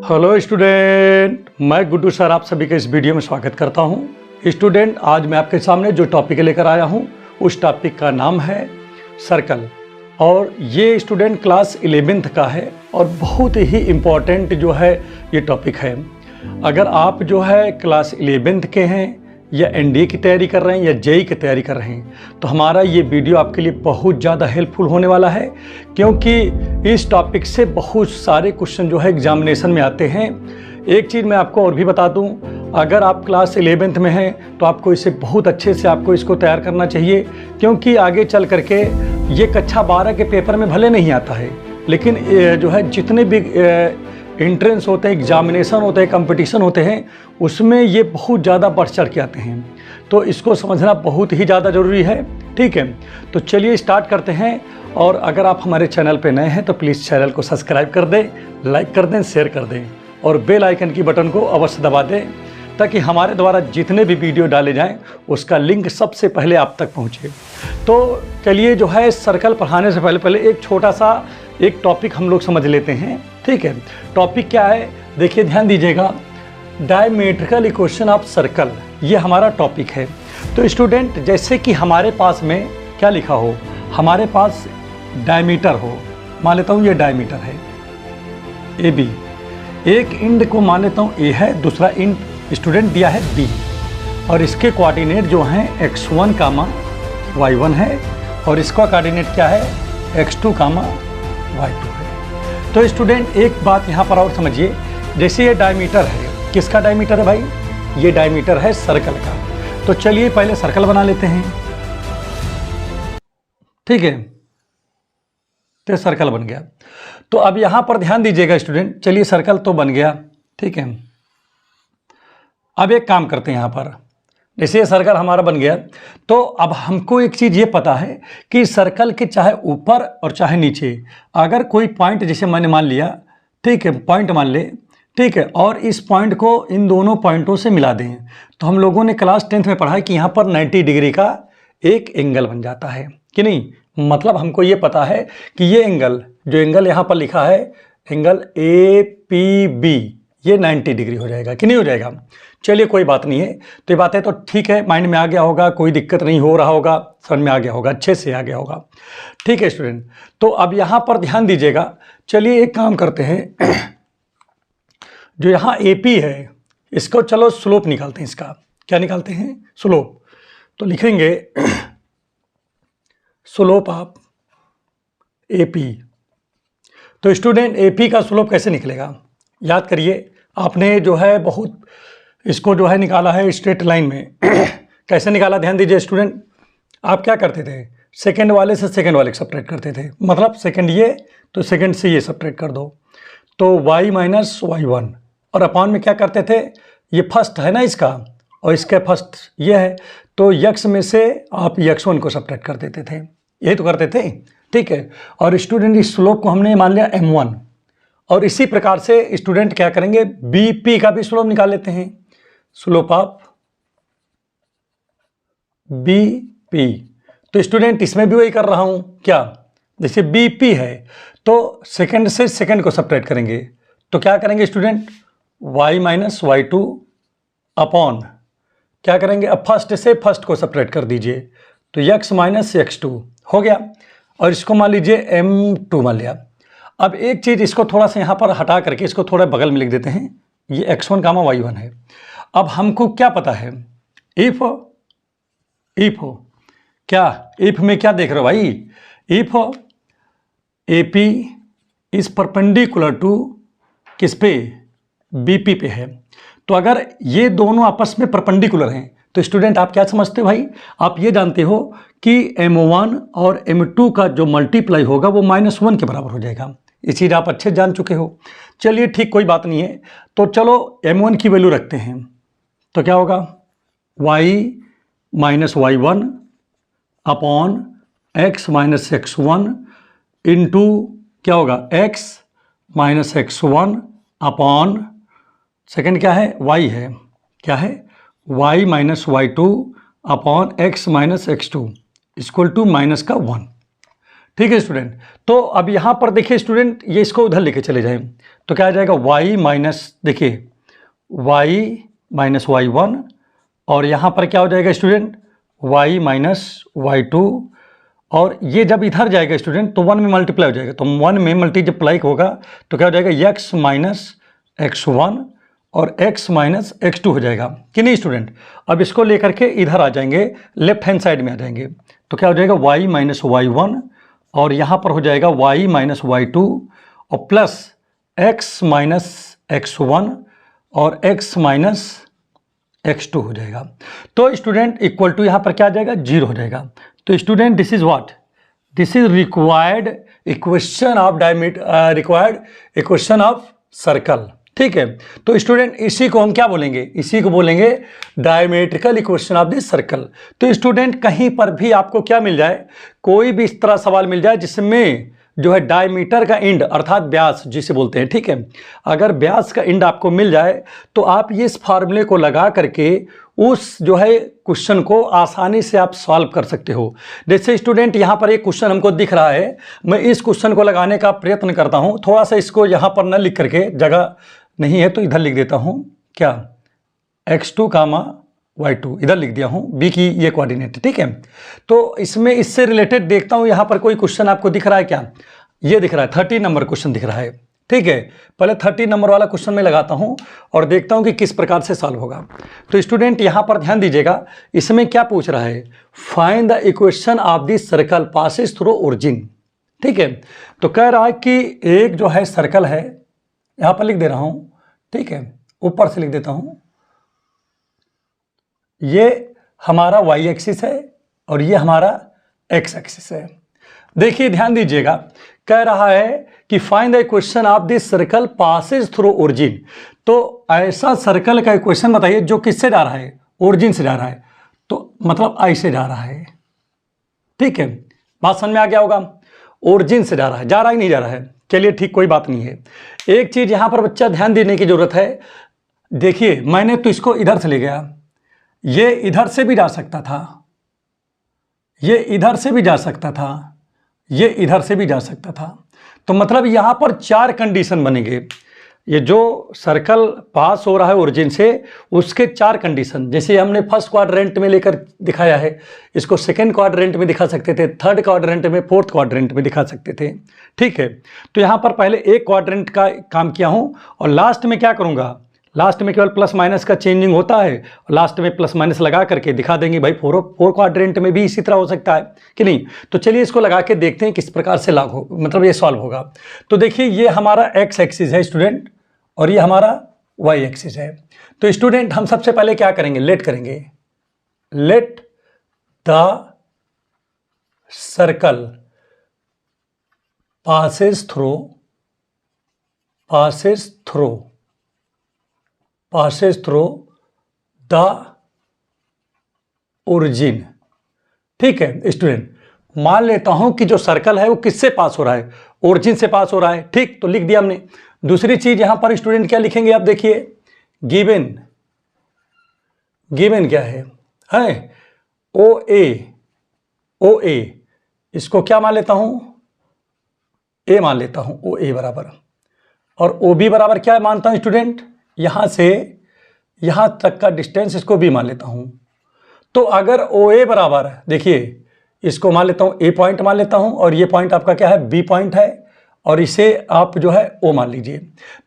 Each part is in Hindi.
हेलो स्टूडेंट, मैं गुड्डू सर आप सभी का इस वीडियो में स्वागत करता हूं। स्टूडेंट, आज मैं आपके सामने जो टॉपिक लेकर आया हूं उस टॉपिक का नाम है सर्कल और ये स्टूडेंट क्लास 11th का है और बहुत ही इम्पॉर्टेंट जो है ये टॉपिक है। अगर आप जो है क्लास 11th के हैं या एनडीए की तैयारी कर रहे हैं या जेईई की तैयारी कर रहे हैं तो हमारा ये वीडियो आपके लिए बहुत ज़्यादा हेल्पफुल होने वाला है, क्योंकि इस टॉपिक से बहुत सारे क्वेश्चन जो है एग्जामिनेशन में आते हैं। एक चीज़ मैं आपको और भी बता दूं, अगर आप क्लास 11th में हैं तो आपको इसे बहुत अच्छे से आपको इसको तैयार करना चाहिए, क्योंकि आगे चल करके ये कक्षा 12 के पेपर में भले नहीं आता है, लेकिन जो है जितने भी एंट्रेंस होते हैं, एग्जामिनेशन होते हैं, कंपटीशन होते हैं, उसमें ये बहुत ज़्यादा बढ़ चढ़ के आते हैं। तो इसको समझना बहुत ही ज़्यादा ज़रूरी है। ठीक है, तो चलिए स्टार्ट करते हैं। और अगर आप हमारे चैनल पे नए हैं तो प्लीज़ चैनल को सब्सक्राइब कर दें, लाइक कर दें, शेयर कर दें और बेल आइकन की बटन को अवश्य दबा दें, ताकि हमारे द्वारा जितने भी वीडियो डाले जाएं उसका लिंक सबसे पहले आप तक पहुंचे। तो चलिए जो है सर्कल पढ़ाने से पहले एक छोटा सा एक टॉपिक हम लोग समझ लेते हैं। ठीक है, टॉपिक क्या है, देखिए ध्यान दीजिएगा। डायमेट्रिकल इक्वेशन ऑफ सर्कल, ये हमारा टॉपिक है। तो स्टूडेंट, जैसे कि हमारे पास में क्या लिखा हो, हमारे पास डायमीटर हो, मान लेता हूँ ये डायमीटर है ए बी, एक इंड को मान लेता हूँ ए है, दूसरा इंड स्टूडेंट दिया है बी, और इसके कोऑर्डिनेट जो हैं x1, y1 है और इसका कोऑर्डिनेट क्या है x2, y2 है। तो स्टूडेंट एक बात यहाँ पर और समझिए, जैसे ये डायमीटर है, किसका डायमीटर है भाई, ये डायमीटर है सर्कल का। तो चलिए पहले सर्कल बना लेते हैं। ठीक है, तो सर्कल बन गया। तो अब यहाँ पर ध्यान दीजिएगा स्टूडेंट, चलिए सर्कल तो बन गया। ठीक है, अब एक काम करते हैं, यहाँ पर जैसे ये सर्कल हमारा बन गया, तो अब हमको एक चीज़ ये पता है कि सर्कल के चाहे ऊपर और चाहे नीचे अगर कोई पॉइंट, जैसे मैंने मान लिया, ठीक है, पॉइंट मान ले, ठीक है, और इस पॉइंट को इन दोनों पॉइंटों से मिला दें, तो हम लोगों ने क्लास 10th में पढ़ा है कि यहाँ पर 90 डिग्री का एक एंगल बन जाता है कि नहीं। मतलब हमको ये पता है कि ये एंगल, जो एंगल यहाँ पर लिखा है एंगल APB, ये 90 डिग्री हो जाएगा कि नहीं हो जाएगा। चलिए कोई बात नहीं है, तो ये बातें तो ठीक है, माइंड में आ गया होगा, कोई दिक्कत नहीं हो रहा होगा, समझ में आ गया होगा, अच्छे से आ गया होगा। ठीक है स्टूडेंट, तो अब यहाँ पर ध्यान दीजिएगा। चलिए एक काम करते हैं, जो यहाँ AP है इसको चलो स्लोप निकालते हैं। इसका क्या निकालते हैं, स्लोप। तो लिखेंगे स्लोप ऑफ AP। तो स्टूडेंट AP का स्लोप कैसे निकलेगा, याद करिए, आपने जो है बहुत इसको जो है निकाला है स्ट्रेट लाइन में। कैसे निकाला, ध्यान दीजिए स्टूडेंट। आप क्या करते थे, सेकंड वाले से सेकंड वाले को सब्ट्रैक्ट करते थे, मतलब सेकंड ये तो सेकंड से ये सब्ट्रैक्ट कर दो, तो y माइनस y1, और अपॉन में क्या करते थे, ये फर्स्ट है ना इसका और इसका फर्स्ट ये है, तो x में से आप x1 को सब्ट्रैक्ट कर देते थे, यही तो करते थे। ठीक है, और स्टूडेंट इस स्लोप को हमने मान लिया m1, और इसी प्रकार से स्टूडेंट क्या करेंगे, BP का भी स्लोप निकाल लेते हैं, स्लोप ऑफ BP। तो स्टूडेंट इसमें भी वही कर रहा हूं, क्या, जैसे BP है तो सेकंड से सेकंड को सब्ट्रैक्ट करेंगे, तो क्या करेंगे student, y minus y2 upon क्या करेंगे, अब फर्स्ट से फर्स्ट को सब्ट्रैक्ट कर दीजिए, तो x माइनस x2 हो गया, और इसको मान लीजिए m2 मान लिया। अब एक चीज़, इसको थोड़ा सा यहाँ पर हटा करके इसको थोड़ा बगल में लिख देते हैं, ये x1, y1 है। अब हमको क्या पता है, इफ क्या, इफ में क्या देख रहे हो भाई, if AP is perpendicular to किस पे, BP पे है। तो अगर ये दोनों आपस में परपेंडिकुलर हैं तो स्टूडेंट आप क्या समझते हो भाई, आप ये जानते हो कि M1 और M2 का जो मल्टीप्लाई होगा वो -1 के बराबर हो जाएगा। ये चीज़ आप अच्छे जान चुके हो। चलिए ठीक, कोई बात नहीं है, तो चलो M1 की वैल्यू रखते हैं, तो क्या होगा, y minus y1 upon x minus x1 into क्या होगा, x minus x1 upon second क्या है, y है, क्या है, y minus y2 upon x minus x2 equal to -1। ठीक है स्टूडेंट। तो अब यहाँ पर देखिए स्टूडेंट, ये इसको उधर लेके चले जाएं तो क्या आ जाएगा y माइनस, देखिए y माइनस y1, और यहाँ पर क्या हो जाएगा स्टूडेंट y माइनस y2, और ये जब इधर जाएगा स्टूडेंट तो 1 में मल्टीप्लाई हो जाएगा, तो 1 में मल्टीप्लाई होगा तो क्या हो जाएगा x माइनस x1 और x माइनस x2 हो जाएगा कि नहीं स्टूडेंट। अब इसको लेकर के इधर आ जाएंगे, लेफ्ट हैंड साइड में आ जाएंगे तो क्या हो जाएगा y माइनस y1, और यहाँ पर हो जाएगा y माइनस y2 और प्लस x माइनस x1 और x माइनस x2 हो जाएगा। तो स्टूडेंट इक्वल टू यहाँ पर क्या आ जाएगा 0 हो जाएगा। तो student this is what, this is required equation of required equation of circle. ठीक है, तो स्टूडेंट इसी को हम क्या बोलेंगे, इसी को बोलेंगे diametrical equation of this circle. तो स्टूडेंट कहीं पर भी आपको क्या मिल जाए, कोई भी इस तरह सवाल मिल जाए जिसमें जो है डायमीटर का एंड अर्थात व्यास जिसे बोलते हैं, ठीक है, अगर व्यास का एंड आपको मिल जाए तो आप ये इस फार्मूले को लगा करके उस जो है क्वेश्चन को आसानी से आप सॉल्व कर सकते हो। जैसे स्टूडेंट यहाँ पर एक क्वेश्चन हमको दिख रहा है, मैं इस क्वेश्चन को लगाने का प्रयत्न करता हूँ, थोड़ा सा इसको यहाँ पर न लिख करके, जगह नहीं है तो इधर लिख देता हूँ, क्या x2 कामा y2 इधर लिख दिया हूँ, b की ये कोऑर्डिनेट, ठीक है। तो इसमें इससे रिलेटेड देखता हूँ यहाँ पर कोई क्वेश्चन आपको दिख रहा है क्या, ये दिख रहा है 30 नंबर क्वेश्चन दिख रहा है, ठीक है। पहले 30 नंबर वाला क्वेश्चन में लगाता हूँ और देखता हूँ कि किस प्रकार से सॉल्व होगा। तो स्टूडेंट यहाँ पर ध्यान दीजिएगा, इसमें क्या पूछ रहा है, find the equation of this circle passes through origin, ठीक है। तो कह रहा है कि एक जो है सर्कल है, यहाँ पर लिख दे रहा हूँ, ठीक है, ऊपर से लिख देता हूँ, ये हमारा y एक्सिस है और ये हमारा x एक्सिस है। देखिए ध्यान दीजिएगा, कह रहा है कि find the equation of this circle passes through origin. तो ऐसा सर्कल का इक्वेशन बताइए जो किससे जा रहा है, ओरिजिन से जा रहा है, तो मतलब I से जा रहा है, ठीक है, बात समझ में आ गया होगा। ओरिजिन से जा रहा है, जा रहा ही नहीं जा रहा है, चलिए ठीक, कोई बात नहीं है। एक चीज यहां पर बच्चा ध्यान देने की जरूरत है, देखिए मैंने तो इसको इधर से ले गया, ये इधर से भी जा सकता था, ये इधर से भी जा सकता था, ये इधर से भी जा सकता था, तो मतलब यहां पर 4 कंडीशन बनेंगे। ये जो सर्कल पास हो रहा है ओरिजिन से, उसके 4 कंडीशन, जैसे हमने फर्स्ट क्वाड्रेंट में लेकर दिखाया है, इसको सेकंड क्वाड्रेंट में दिखा सकते थे, थर्ड क्वाड्रेंट में, फोर्थ क्वाड्रेंट में दिखा सकते थे, ठीक है। तो यहाँ पर पहले एक क्वाड्रेंट का काम किया हूँ और लास्ट में क्या करूँगा, लास्ट में केवल प्लस माइनस का चेंजिंग होता है और लास्ट में प्लस माइनस लगा करके दिखा देंगे भाई फोर क्वाड्रेंट में भी इसी तरह हो सकता है कि नहीं। तो चलिए इसको लगा के देखते हैं किस प्रकार से लागू मतलब ये सॉल्व होगा। तो देखिए ये हमारा x एक्सिस है स्टूडेंट और ये हमारा y एक्सिस है। तो स्टूडेंट हम सबसे पहले क्या करेंगे, लेट करेंगे, let the circle passes through the origin, ठीक है स्टूडेंट। मान लेता हूं कि जो सर्कल है वो किससे पास हो रहा है, ओरिजिन से पास हो रहा है, ठीक, तो लिख दिया हमने। दूसरी चीज यहां पर स्टूडेंट क्या लिखेंगे, आप देखिए, गिवन क्या है ओ ए, इसको क्या मान लेता हूं, ए मान लेता हूं, ओ ए बराबर, और ओ बी बराबर क्या मानता हूं स्टूडेंट, यहां से यहां तक का डिस्टेंस, इसको बी मान लेता हूं। तो अगर ओ ए बराबर, देखिए इसको मान लेता हूं ए पॉइंट मान लेता हूं और ये पॉइंट आपका क्या है, बी पॉइंट है, और इसे आप जो है ओ मान लीजिए।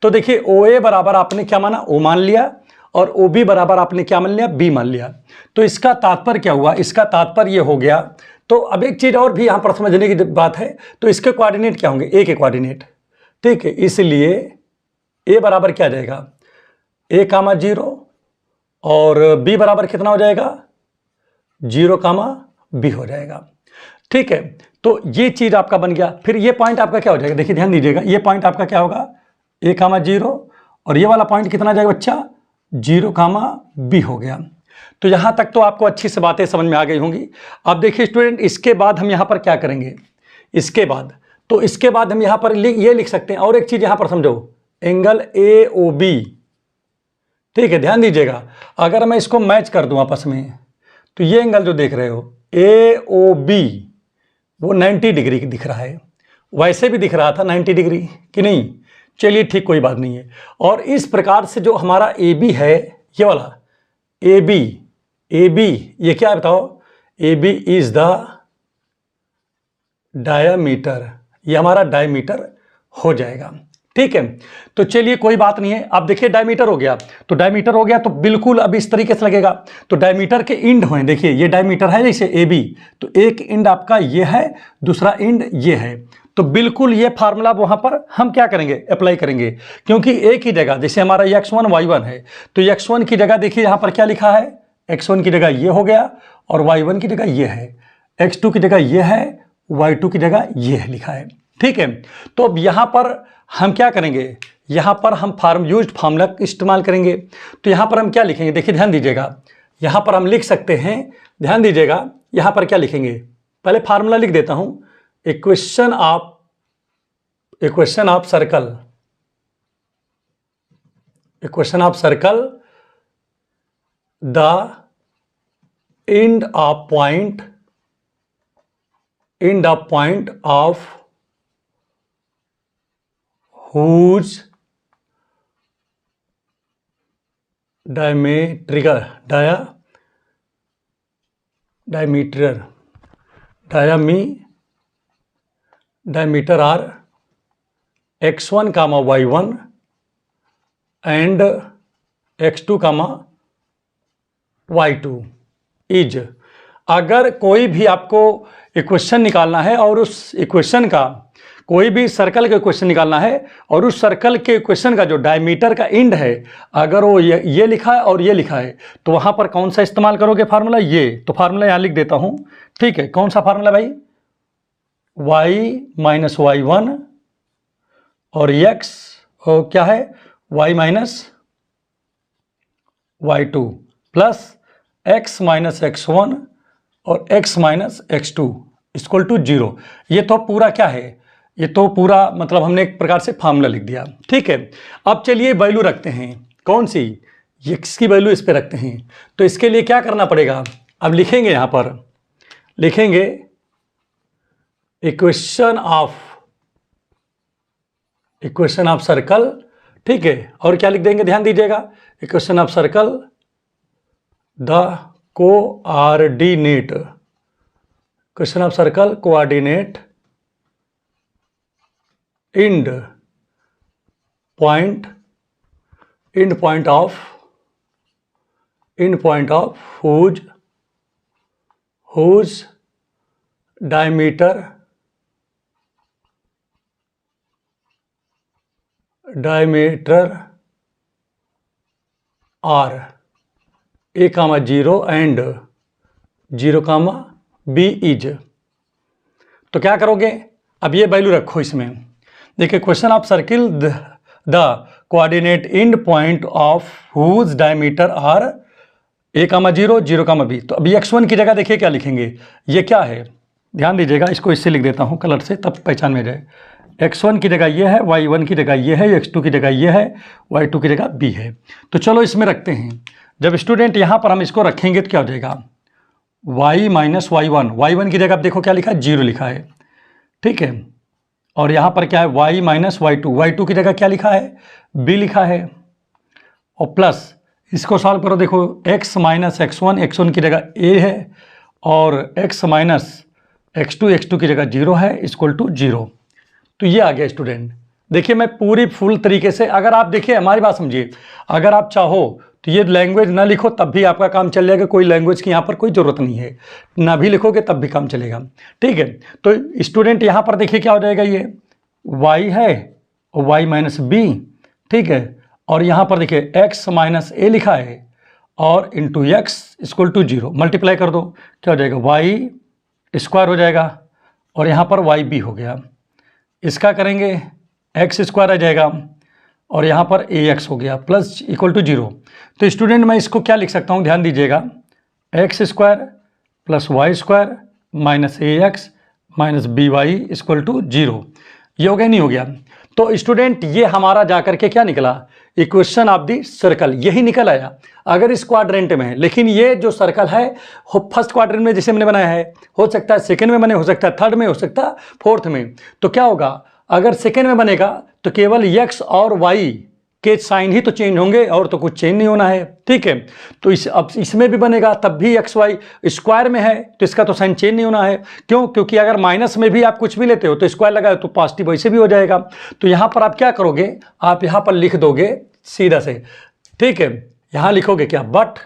तो देखिए ओ ए बराबर आपने क्या माना, ओ मान लिया, और ओ बी बराबर आपने क्या मान लिया, बी मान लिया। तो इसका तात्पर्य क्या हुआ, इसका तात्पर्य ये हो गया। तो अब एक चीज और भी यहां पर समझने की बात है, तो इसके कोऑर्डिनेट क्या होंगे, ए के कोऑर्डिनेट, ठीक है, इसलिए ए बराबर क्या जाएगा, ए कामा 0 और बी बराबर कितना हो जाएगा, 0 कामा बी हो जाएगा, ठीक है। तो ये चीज आपका बन गया। फिर ये पॉइंट आपका क्या हो जाएगा, देखिए ध्यान दीजिएगा, ये पॉइंट आपका क्या होगा, ए कामा 0 और ये वाला पॉइंट कितना जाएगा बच्चा, 0 कामा बी हो गया। तो यहां तक तो आपको अच्छी से बातें समझ में आ गई होंगी। अब देखिए स्टूडेंट, इसके बाद हम यहां पर क्या करेंगे, इसके बाद हम यहां पर ये लिख सकते हैं। और एक चीज यहां पर समझो, एंगल ए ओ बी, ठीक है, ध्यान दीजिएगा, अगर मैं इसको मैच कर दूं आपस में, तो ये एंगल जो देख रहे हो ए ओ बी, वो 90 डिग्री दिख रहा है। वैसे भी दिख रहा था 90 डिग्री कि नहीं? चलिए ठीक, कोई बात नहीं है। और इस प्रकार से जो हमारा ए बी है, ये वाला ए बी ये क्या है बताओ? A B is the diameter, ये हमारा डायमीटर हो जाएगा। ठीक है, तो चलिए कोई बात नहीं है। अब देखिए डायमीटर हो गया, तो डायमीटर हो गया तो बिल्कुल अब इस तरीके से लगेगा। तो डायमीटर के इंड हैं, देखिए ये डायमीटर है जैसे ए बी, तो एक इंड आपका ये है, दूसरा इंड ये है। तो बिल्कुल ये फार्मूला वहां पर हम क्या करेंगे? अप्लाई करेंगे, क्योंकि एक ही जगह जैसे हमारा x1 y1 है, तो x1 की जगह देखिए यहां पर क्या लिखा है? x1 की जगह ये हो गया और y1 की जगह ये है, x2 की जगह ये है, y2 की जगह ये है लिखा है। ठीक है, तो अब यहां पर हम क्या करेंगे? यहां पर हम फार्मूला इस्तेमाल करेंगे। तो यहां पर हम क्या लिखेंगे? देखिए ध्यान दीजिएगा, यहां पर हम लिख सकते हैं, ध्यान दीजिएगा, यहां पर क्या लिखेंगे? पहले फार्मूला लिख देता हूं, equation of circle the end of point of whose diameter are x1 comma y1 and x2 comma y2 is. अगर कोई भी आपको इक्वेशन निकालना है और उस इक्वेशन का, कोई भी सर्कल का इक्वेशन निकालना है और उस सर्कल के इक्वेशन का जो डायमीटर का इंड है, अगर वो ये लिखा है और ये लिखा है, तो वहां पर कौन सा इस्तेमाल करोगे फार्मूला? ये। तो फार्मूला यहां लिख देता हूं। ठीक है, कौन सा फार्मूला भाई? y माइनस y1 और x क्या है? y minus y2 plus x minus x1 और x minus x2 equal to 0। ये तो पूरा क्या है? ये तो पूरा मतलब हमने एक प्रकार से फार्मूला लिख दिया। ठीक है, अब चलिए वैल्यू रखते हैं। कौन सी? x की वैल्यू इस पे रखते हैं। तो इसके लिए क्या करना पड़ेगा? अब लिखेंगे, यहां पर लिखेंगे इक्वेशन ऑफ सर्कल। ठीक है, और क्या लिख देंगे? ध्यान दीजिएगा, equation of circle the coordinate, question of circle coordinate end point of whose diameter are a comma 0 and 0 comma b is। तो क्या करोगे? अब ये वैल्यू रखो इसमें। देखिए question of circle the coordinate end point of whose diameter are a comma 0 0 comma b। तो अभी x1 की जगह देखिए क्या लिखेंगे? ये क्या है? ध्यान दीजिएगा, इसको इससे लिख देता हूँ कलर से, तब पहचान में जाए। x1 की जगह ये है, y1 की जगह ये है, x2 की जगह ये है, y2 की जगह b है। तो चलो इसमें रखते हैं। जब स्टूडेंट यहाँ पर हम इसको रखेंगे तो क्या हो जाएगा? y माइनस y1 की जगह आप देखो क्या लिखा है? 0 लिखा है। ठीक है, और यहाँ पर क्या है? y माइनस y2 की जगह क्या लिखा है? b लिखा है। और प्लस इसको सॉल्व करो, देखो x माइनस x1 की जगह a है और x माइनस x2 की जगह 0 है, इक्वल टू 0। तो ये आ गया स्टूडेंट। देखिए मैं पूरी फुल तरीके से, अगर आप देखिए हमारी बात समझिए, अगर आप चाहो तो ये लैंग्वेज ना लिखो तब भी आपका काम चल जाएगा, कोई लैंग्वेज की यहाँ पर कोई ज़रूरत नहीं है, ना भी लिखोगे तब भी काम चलेगा। ठीक है, तो स्टूडेंट यहाँ पर देखिए क्या हो जाएगा? ये y है और y माइनस बी। ठीक है, और यहाँ पर देखिए x माइनस ए लिखा है और into X equal to 0। Multiply कर दो, क्या हो जाएगा? y स्क्वायर हो जाएगा और यहाँ पर वाई बी हो गया। इसका करेंगे एक्स स्क्वायर आ जाएगा और यहाँ पर ए एक्स हो गया प्लस इक्वल टू 0। तो स्टूडेंट मैं इसको क्या लिख सकता हूँ? ध्यान दीजिएगा, X square plus Y square minus A X minus B Y equal to 0। ये हो गया नहीं हो गया? तो स्टूडेंट ये हमारा जाकर के क्या निकला, इक्वेशन ऑफ द सर्कल, यही निकल आया अगर इस क्वाड्रेंट में है। लेकिन ये जो सर्कल है फर्स्ट क्वाड्रेंट में जैसे मैंने बनाया है, हो सकता है सेकेंड में बने, हो सकता है थर्ड में, हो सकता है फोर्थ में। तो क्या होगा, अगर सेकेंड में बनेगा तो केवल एक्स और वाई के साइन ही तो चेंज होंगे, और तो कुछ चेंज नहीं होना है, ठीक है। तो अब इसमें भी बनेगा तब भी एक्स वाई स्क्वायर में है तो इसका तो साइन चेंज नहीं होना है। क्यों? क्योंकि अगर माइनस में भी आप कुछ भी लेते हो तो स्क्वायर लगाए तो पॉजिटिव वैसे भी हो जाएगा। तो यहाँ पर आप क्या करोगे, आप यहाँ पर लिख दोगे सीधा से, ठीक है। यहाँ लिखोगे क्या, बट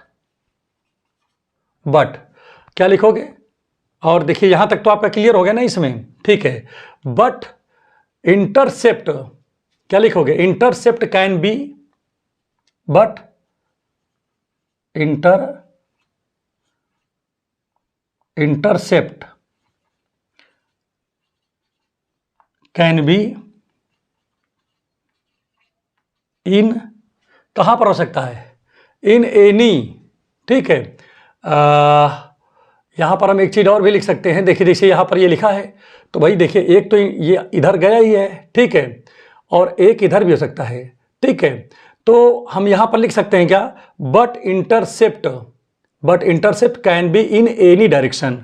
क्या लिखोगे, और देखिए यहाँ तक तो आपका क्लियर हो गया ना इसमें, ठीक है। बट इंटरसेप्ट क्या लिखोगे, intercept can be, but intercept can be in, कहां पर हो सकता है, इन एनी, ठीक है। यहां पर हम एक चीज और भी लिख सकते हैं, देखिए जैसे यहां पर ये लिखा है तो भाई देखिए एक तो ये इधर गया ही है, ठीक है, और एक इधर भी हो सकता है, ठीक है। तो हम यहां पर लिख सकते हैं क्या, but intercept can be in any direction,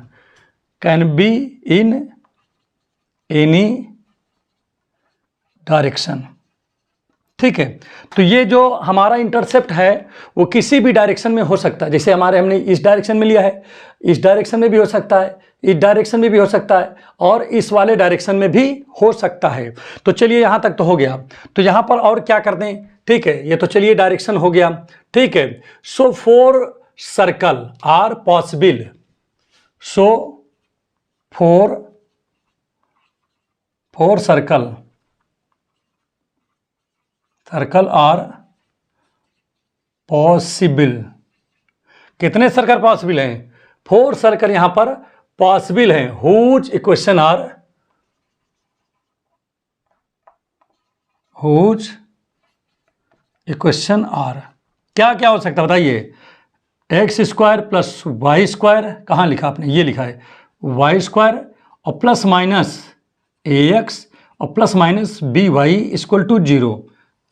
can be in any direction, ठीक है। तो ये जो हमारा इंटरसेप्ट है वो किसी भी डायरेक्शन में हो सकता है, जैसे हमने इस डायरेक्शन में लिया है, इस डायरेक्शन में भी हो सकता है, इस डायरेक्शन में भी हो सकता है, और इस वाले डायरेक्शन में भी हो सकता है। तो चलिए यहाँ तक तो हो गया। तो यहाँ पर और क्या कर दें, ठीक है, ये तो चलिए डायरेक्शन हो गया, ठीक है। So 4 circle are possible, so 4 circle are possible. कितने सर्कल पॉसिबल हैं, 4 सर्कल यहां पर पॉसिबल हैं। हुज इक्वेशन आर क्या क्या हो सकता है बताइए, X square plus Y square, कहाँ लिखा आपने, ये लिखा है वाई स्क्वायर, और प्लस माइनस ए एक्स और plus minus B Y equal to 0,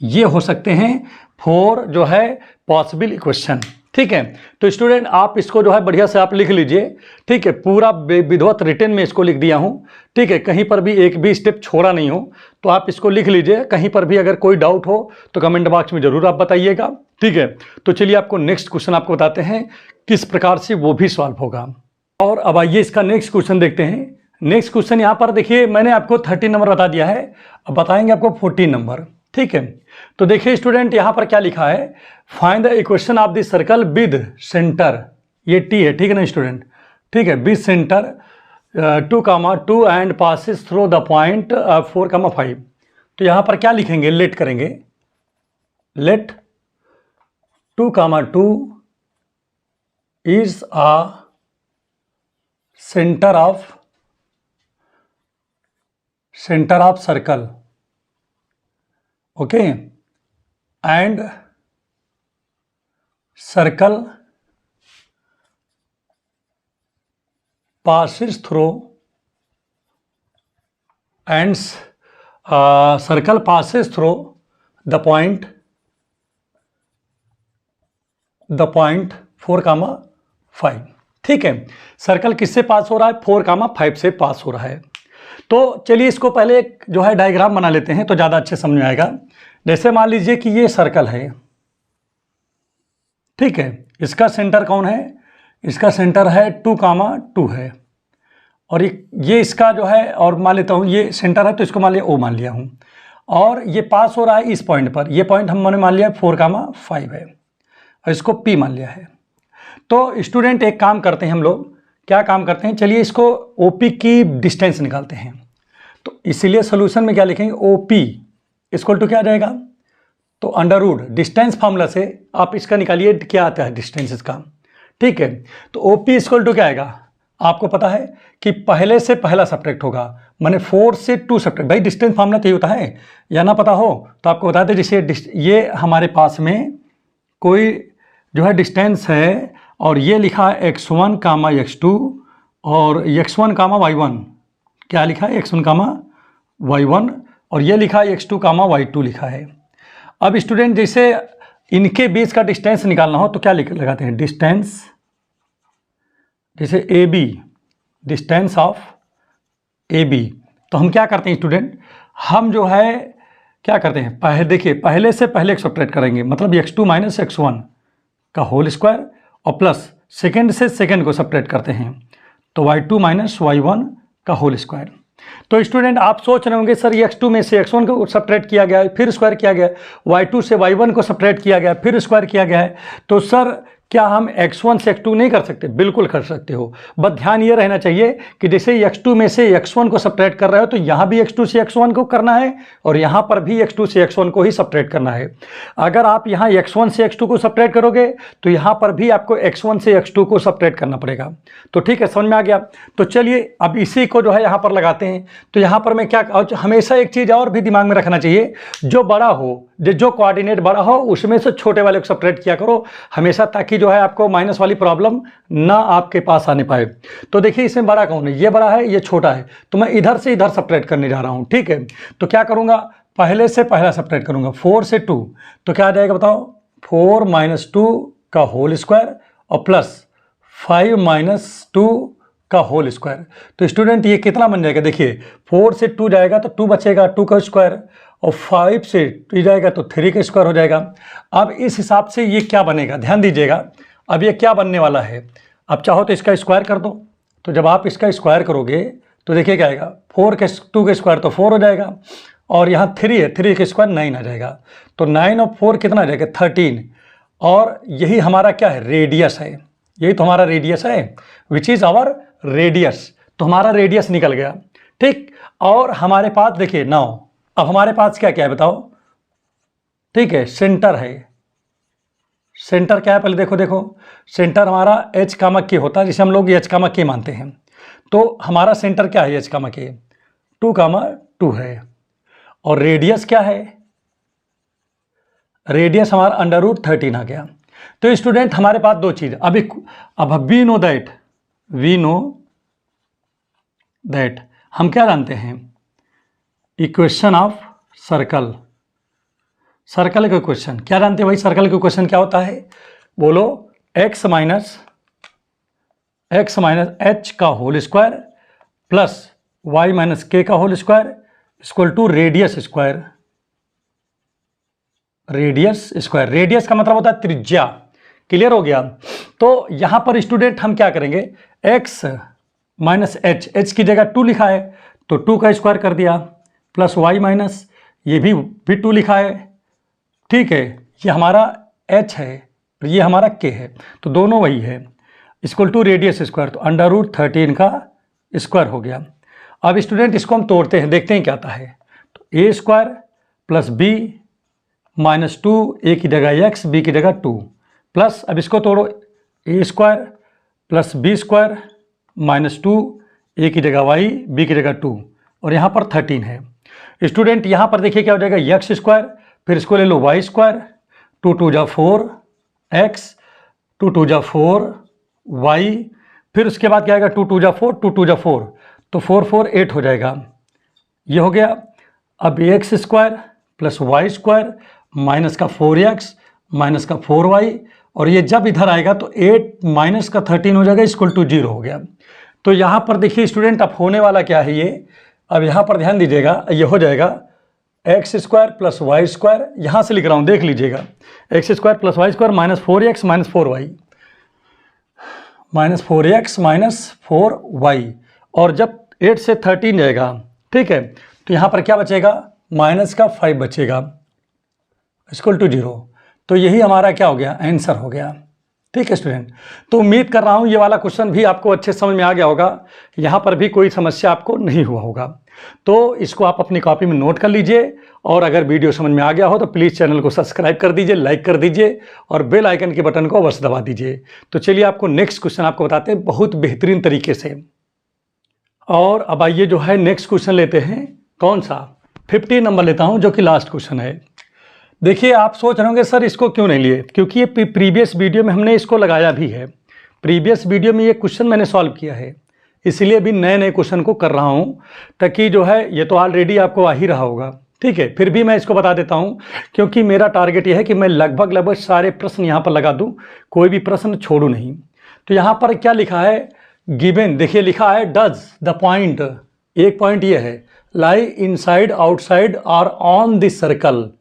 ये हो सकते हैं 4 जो है पॉसिबल इक्वेशन, ठीक है। तो स्टूडेंट आप इसको जो है बढ़िया से आप लिख लीजिए, ठीक है, पूरा विधिवत रिटन में इसको लिख दिया हूं, ठीक है, कहीं पर भी एक भी स्टेप छोड़ा नहीं हो, तो आप इसको लिख लीजिए। कहीं पर भी अगर कोई डाउट हो तो कमेंट बॉक्स में जरूर आप बताइएगा, ठीक है। तो चलिए आपको नेक्स्ट क्वेश्चन आपको बताते हैं किस प्रकार से वो भी सॉल्व होगा। और अब आइए इसका नेक्स्ट क्वेश्चन देखते हैं। नेक्स्ट क्वेश्चन यहाँ पर देखिए मैंने आपको 13 नंबर बता दिया है, अब बताएंगे आपको 14 नंबर, ठीक है। तो देखिए स्टूडेंट यहाँ पर क्या लिखा है, find the equation of the circle with centre, ये टी है, ठीक है ना स्टूडेंट, ठीक है, with centre 2,2 and passes through the point 4,5। तो यहाँ पर क्या लिखेंगे, लेट करेंगे, let 2,2 is a centre of circle, okay, and circle passes through and circle passes through the point 4,5, ठीक है। सर्कल किससे पास हो रहा है, 4,5 से पास हो रहा है। तो चलिए इसको पहले एक जो है डायग्राम बना लेते हैं तो ज़्यादा अच्छे समझ में आएगा। जैसे मान लीजिए कि ये सर्कल है, ठीक है, इसका सेंटर कौन है, इसका सेंटर है 2,2 है, और ये इसका जो है, और मान लेता हूँ ये सेंटर है तो इसको मान लिया O मान लिया हूँ, और ये पास हो रहा है इस पॉइंट पर, ये पॉइंट हमने मान लिया 4,5 है, और इसको P मान लिया है। तो स्टूडेंट एक काम करते हैं हम लोग, क्या काम करते हैं, चलिए इसको OP की डिस्टेंस निकालते हैं। तो इसीलिए सोल्यूशन में क्या लिखेंगे, OP इक्वल टू क्या आ जाएगा, तो अंडर रूट डिस्टेंस फार्मूला से आप इसका निकालिए क्या आता है डिस्टेंस इसका, ठीक है। तो OP इक्वल टू क्या आएगा, आपको पता है कि पहले से पहला सब्ट्रैक्ट होगा, माने 4 से 2 सब्ट्रैक्ट, भाई डिस्टेंस फार्मूला तो ये होता है, या ना पता हो तो आपको बता दें, जैसे ये हमारे पास में कोई जो है डिस्टेंस है, और ये लिखा है x1, x2 और x1, y1, क्या लिखा है x1, y1 और ये लिखा है x2 कामा y2 लिखा है। अब स्टूडेंट जैसे इनके बीच का डिस्टेंस निकालना हो तो क्या लगाते हैं, डिस्टेंस, जैसे A B, distance of A B. तो हम क्या करते हैं स्टूडेंट, हम जो है क्या करते हैं, पहले देखिए पहले से पहले एक सब्ट्रैक्ट करेंगे, मतलब x2 माइनस x1 का होल स्क्वायर और प्लस सेकेंड से सेकेंड को सब्ट्रैक्ट करते हैं तो y2 माइनस y1 का होल स्क्वायर। तो स्टूडेंट आप सोच रहे होंगे सर ये x2 में से x1 को सब्ट्रैक्ट किया गया है फिर स्क्वायर किया गया है, y2 से y1 को सब्ट्रैक्ट किया गया है फिर स्क्वायर किया गया है, तो सर क्या हम x1 से x2 नहीं कर सकते? बिल्कुल कर सकते हो, बस ध्यान ये रहना चाहिए कि जैसे x2 में से x1 को सब्ट्रैक्ट कर रहे हो तो यहाँ भी x2 से x1 को करना है और यहाँ पर भी x2 से x1 को ही सब्ट्रैक्ट करना है। अगर आप यहाँ x1 से x2 को सब्ट्रैक्ट करोगे तो यहाँ पर भी आपको x1 से x2 को सब्ट्रैक्ट करना पड़ेगा। तो ठीक है, समझ में आ गया। तो चलिए अब इसी को जो है यहाँ पर लगाते हैं। तो यहाँ पर मैं क्या, हमेशा एक चीज़ और भी दिमाग में रखना चाहिए, जो बड़ा हो, जो कोऑर्डिनेट बड़ा हो उसमें से छोटे वाले को सब्ट्रैक्ट किया करो हमेशा, ताकि जो है आपको माइनस वाली प्रॉब्लम ना आपके पास आने पाए। तो देखिए इसमें बड़ा कौन है, ये बड़ा है ये छोटा है, तो मैं इधर से इधर सब्ट्रैक्ट करने जा रहा हूँ। ठीक है, तो क्या करूँगा, पहले से पहला सब्ट्रैक्ट करूँगा, 4 से 2 तो क्या आ जाएगा बताओ, 4 माइनस 2 का होल स्क्वायर और प्लस 5 माइनस 2 का होल स्क्वायर। तो स्टूडेंट ये कितना बन जाएगा, देखिए 4 से 2 जाएगा तो 2 बचेगा, 2 का स्क्वायर, और 5 से 2 जाएगा तो 3 का स्क्वायर हो जाएगा। अब इस हिसाब से ये क्या बनेगा, ध्यान दीजिएगा, अब ये क्या बनने वाला है। अब चाहो तो इसका स्क्वायर कर दो, तो जब आप इसका स्क्वायर करोगे तो देखिए क्या आएगा, 4 के 2 के स्क्वायर तो 4 हो जाएगा, और यहाँ 3 है, 3 के स्क्वायर 9 आ जाएगा, तो 9 और 4 कितना आ जाएगा, 13। और यही हमारा क्या है, रेडियस है, यही तो हमारा रेडियस है, विच इज़ आवर रेडियस। तो हमारा रेडियस निकल गया। ठीक, और हमारे पास देखिए 9, अब हमारे पास क्या क्या है बताओ, ठीक है, सेंटर है। सेंटर क्या है पहले देखो, सेंटर हमारा h कामा k होता है, जिसे हम लोग h कामा k मानते हैं। तो हमारा सेंटर क्या है, h कामा k 2 कामा 2 है। और रेडियस क्या है, रेडियस हमारा √13 आ गया। तो स्टूडेंट हमारे पास दो चीज़, अब वी नो दैट हम क्या जानते हैं, इक्वेशन ऑफ सर्कल। सर्कल का क्वेश्चन क्या जानते हैं भाई, सर्कल का क्वेश्चन क्या होता है, बोलो, x माइनस h का whole square plus y minus k का whole square equal to radius square. Radius का मतलब होता है त्रिज्या। क्लियर हो गया। तो यहां पर स्टूडेंट हम क्या करेंगे, x माइनस h की जगह 2 लिखा है तो 2 का स्क्वायर कर दिया, प्लस y माइनस ये भी 2 लिखा है। ठीक है, ये हमारा h है और ये हमारा k है, तो दोनों वही है, इक्वल टू रेडियस स्क्वायर, तो √13 का स्क्वायर हो गया। अब स्टूडेंट इसको हम तोड़ते हैं, देखते हैं क्या आता है। तो a square plus b minus 2, a की जगह x, b की जगह 2, प्लस अब इसको तोड़ो, a square plus b square minus 2, a की जगह y, b की जगह 2, और यहाँ पर 13 है। स्टूडेंट यहाँ पर देखिए क्या हो जाएगा, x स्क्वायर, फिर इसको ले लो y स्क्वायर, 2 2 जा 4 x, 2 2 जा 4 y, फिर उसके बाद क्या आएगा, 2 2 जा 4, 2 2 जा 4, तो 4 4 8 हो जाएगा, ये हो गया। अब x square plus y square minus का 4x माइनस का 4y, और ये जब इधर आएगा तो 8 माइनस का 13 हो जाएगा, इक्वल टू 0 हो गया। तो यहाँ पर देखिए स्टूडेंट अब होने वाला क्या है ये, अब यहाँ पर ध्यान दीजिएगा, ये हो जाएगा X square plus Y square, यहाँ से लिख रहा हूँ देख लीजिएगा, X square plus Y square minus 4x minus 4y, minus 4x minus 4y, और जब 8 से 13 जाएगा, ठीक है, तो यहाँ पर क्या बचेगा, माइनस का 5 बचेगा, इक्वल टू 0। तो यही हमारा क्या हो गया, आंसर हो गया। ठीक है स्टूडेंट, तो उम्मीद कर रहा हूँ ये वाला क्वेश्चन भी आपको अच्छे समझ में आ गया होगा, यहाँ पर भी कोई समस्या आपको नहीं हुआ होगा। तो इसको आप अपनी कॉपी में नोट कर लीजिए, और अगर वीडियो समझ में आ गया हो तो प्लीज़ चैनल को सब्सक्राइब कर दीजिए, लाइक कर दीजिए, और बेल आइकन के बटन को अवश्य दबा दीजिए। तो चलिए आपको नेक्स्ट क्वेश्चन आपको बताते हैं बहुत बेहतरीन तरीके से। और अब आइए जो है नेक्स्ट क्वेश्चन लेते हैं, कौन सा, 50 नंबर लेता हूँ, जो कि लास्ट क्वेश्चन है। देखिए आप सोच रहे होंगे सर इसको क्यों नहीं लिए, क्योंकि ये प्रीवियस वीडियो में हमने इसको लगाया भी है, प्रीवियस वीडियो में ये क्वेश्चन मैंने सॉल्व किया है, इसलिए भी नए नए क्वेश्चन को कर रहा हूँ, ताकि जो है ये तो ऑलरेडी आपको आ ही रहा होगा, ठीक है, फिर भी मैं इसको बता देता हूँ, क्योंकि मेरा टारगेट ये है कि मैं लगभग सारे प्रश्न यहाँ पर लगा दूँ, कोई भी प्रश्न छोड़ूँ नहीं। तो यहाँ पर क्या लिखा है, गिवन, देखिए लिखा है डज द पॉइंट, एक पॉइंट ये है, लाई इनसाइड आउटसाइड और ऑन दिस सर्कल,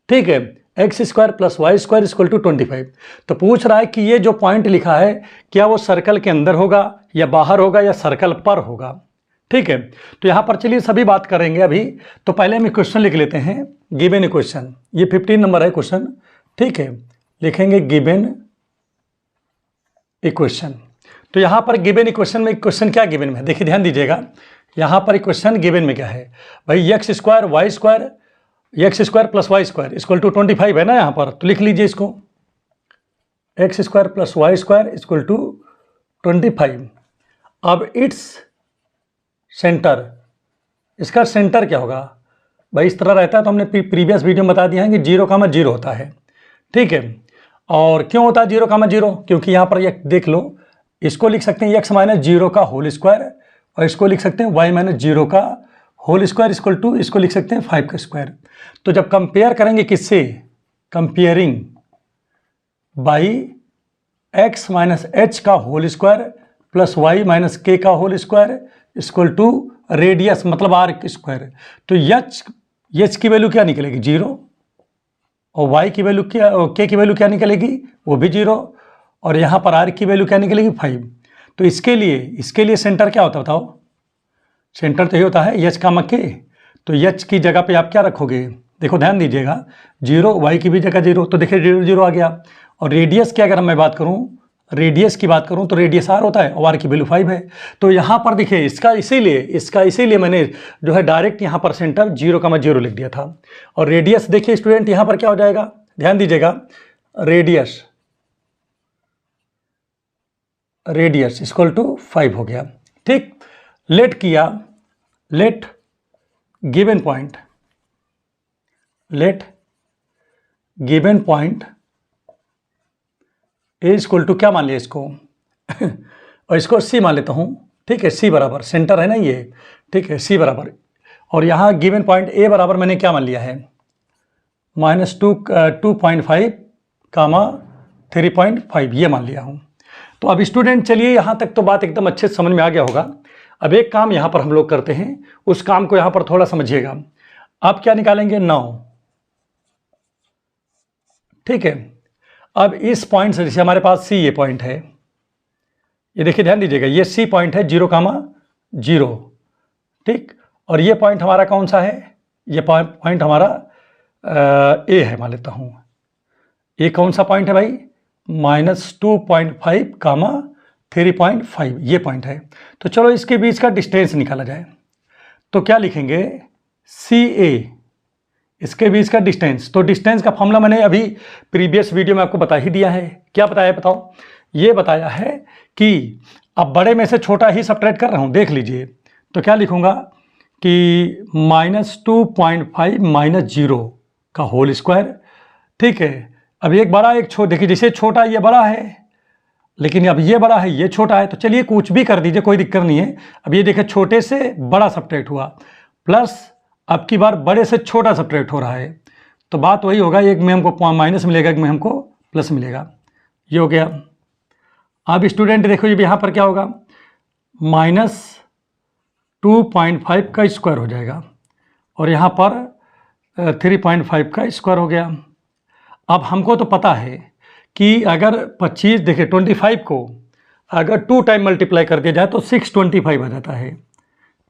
ठीक है, X square plus Y square equal to 25। तो पूछ रहा है कि ये जो पॉइंट लिखा है क्या वो सर्कल के अंदर होगा या बाहर होगा या सर्कल पर होगा, ठीक है। तो यहाँ पर चलिए सभी बात करेंगे अभी। तो पहले हम क्वेश्चन लिख लेते हैं, गिवन इक्वेशन, ये 15 नंबर है क्वेश्चन, ठीक है, लिखेंगे गिवन इक्वेशन। तो यहाँ पर गिवन इक्वेशन में क्वेश्चन क्या गिवन में, देखिए ध्यान दीजिएगा, यहाँ पर क्वेश्चन गिवन में क्या है भाई, X square Y square, X square plus Y square equal to 25 है ना यहाँ पर, तो लिख लीजिए इसको, X square plus Y square equal to 25। अब इट्स सेंटर, इसका सेंटर क्या होगा भाई, इस तरह रहता है, तो हमने प्रीवियस वीडियो में बता दिया है कि 0,0 होता है, ठीक है। और क्यों होता है 0,0, क्योंकि यहाँ पर ये देख लो, इसको लिख सकते हैं x माइनस 0 का होल स्क्वायर, और इसको लिख सकते हैं y माइनस 0 का होल स्क्वायर इक्वल टू, इसको लिख सकते हैं 5 का स्क्वायर। तो जब कंपेयर करेंगे किससे, comparing by x minus h का whole square plus y minus k का whole square equal to radius मतलब आर्क स्क्वायर। तो h की वैल्यू क्या निकलेगी 0, और y की वैल्यू क्या, k की वैल्यू क्या निकलेगी वो भी 0, और यहाँ पर r की वैल्यू क्या निकलेगी 5। तो इसके लिए सेंटर क्या होता है बताओ, सेंटर तो ये होता है h का k। तो h की जगह पे आप क्या रखोगे, देखो ध्यान दीजिएगा, 0, y की भी जगह 0, तो देखिए 0 0 आ गया। और रेडियस की अगर मैं बात करूँ, रेडियस की बात करूँ तो रेडियस r होता है और r की वैल्यू 5 है। तो यहाँ पर देखिए इसका इसीलिए मैंने जो है डायरेक्ट यहाँ पर सेंटर 0,0 लिख दिया था। और रेडियस देखिए स्टूडेंट यहाँ पर क्या हो जाएगा, ध्यान दीजिएगा, रेडियस इक्वल टू 5 हो गया, ठीक। Let given point A equal to क्या मान लिया इसको और इसको सी मान लेता हूँ, ठीक है, सी बराबर सेंटर है ना ये, ठीक है, सी बराबर, और यहाँ गिवन पॉइंट ए बराबर मैंने क्या मान लिया है -2.5 कामा 3.5 ये मान लिया हूँ। तो अब स्टूडेंट चलिए यहाँ तक तो बात एकदम अच्छे से समझ में आ गया होगा। अब एक काम यहाँ पर हम लोग करते हैं, उस काम को यहाँ पर थोड़ा समझिएगा। आप क्या निकालेंगे 9, ठीक है। अब इस पॉइंट से जैसे हमारे पास सी ये पॉइंट है, ये देखिए ध्यान दीजिएगा, ये सी पॉइंट है 0,0, ठीक। और ये पॉइंट हमारा कौन सा है, ये पॉइंट हमारा ए है मान लेता हूँ। ये कौन सा पॉइंट है भाई, -2.5 कामा 3.5 ये पॉइंट है। तो चलो इसके बीच का डिस्टेंस निकाला जाए, तो क्या लिखेंगे CA, इसके बीच का डिस्टेंस। तो डिस्टेंस का फॉर्मूला मैंने अभी प्रीवियस वीडियो में आपको बता ही दिया है। क्या बताया है बताओ, ये बताया है कि अब बड़े में से छोटा ही सब्ट्रैक्ट कर रहा हूँ, देख लीजिए। तो क्या लिखूँगा कि -2.5 -0 का होल स्क्वायर, ठीक है। अब एक बड़ा एक छोटा, देखिए जैसे छोटा ये बड़ा है, लेकिन अब ये बड़ा है ये छोटा है, तो चलिए कुछ भी कर दीजिए, कोई दिक्कत नहीं है। अब ये देखिए छोटे से बड़ा सब्ट्रैक्ट हुआ, प्लस अब की बार बड़े से छोटा सब्ट्रैक्ट हो रहा है, तो बात वही होगा, एक में हमको माइनस मिलेगा, एक में हमको प्लस मिलेगा, ये हो गया। अब स्टूडेंट देखो ये यहाँ पर क्या होगा, -2.5 का स्क्वायर हो जाएगा, और यहाँ पर 3.5 का स्क्वायर हो गया। अब हमको तो पता है कि अगर 25 देखिए 25 को अगर 2 टाइम मल्टीप्लाई कर दिया जाए तो 625 आ जाता है,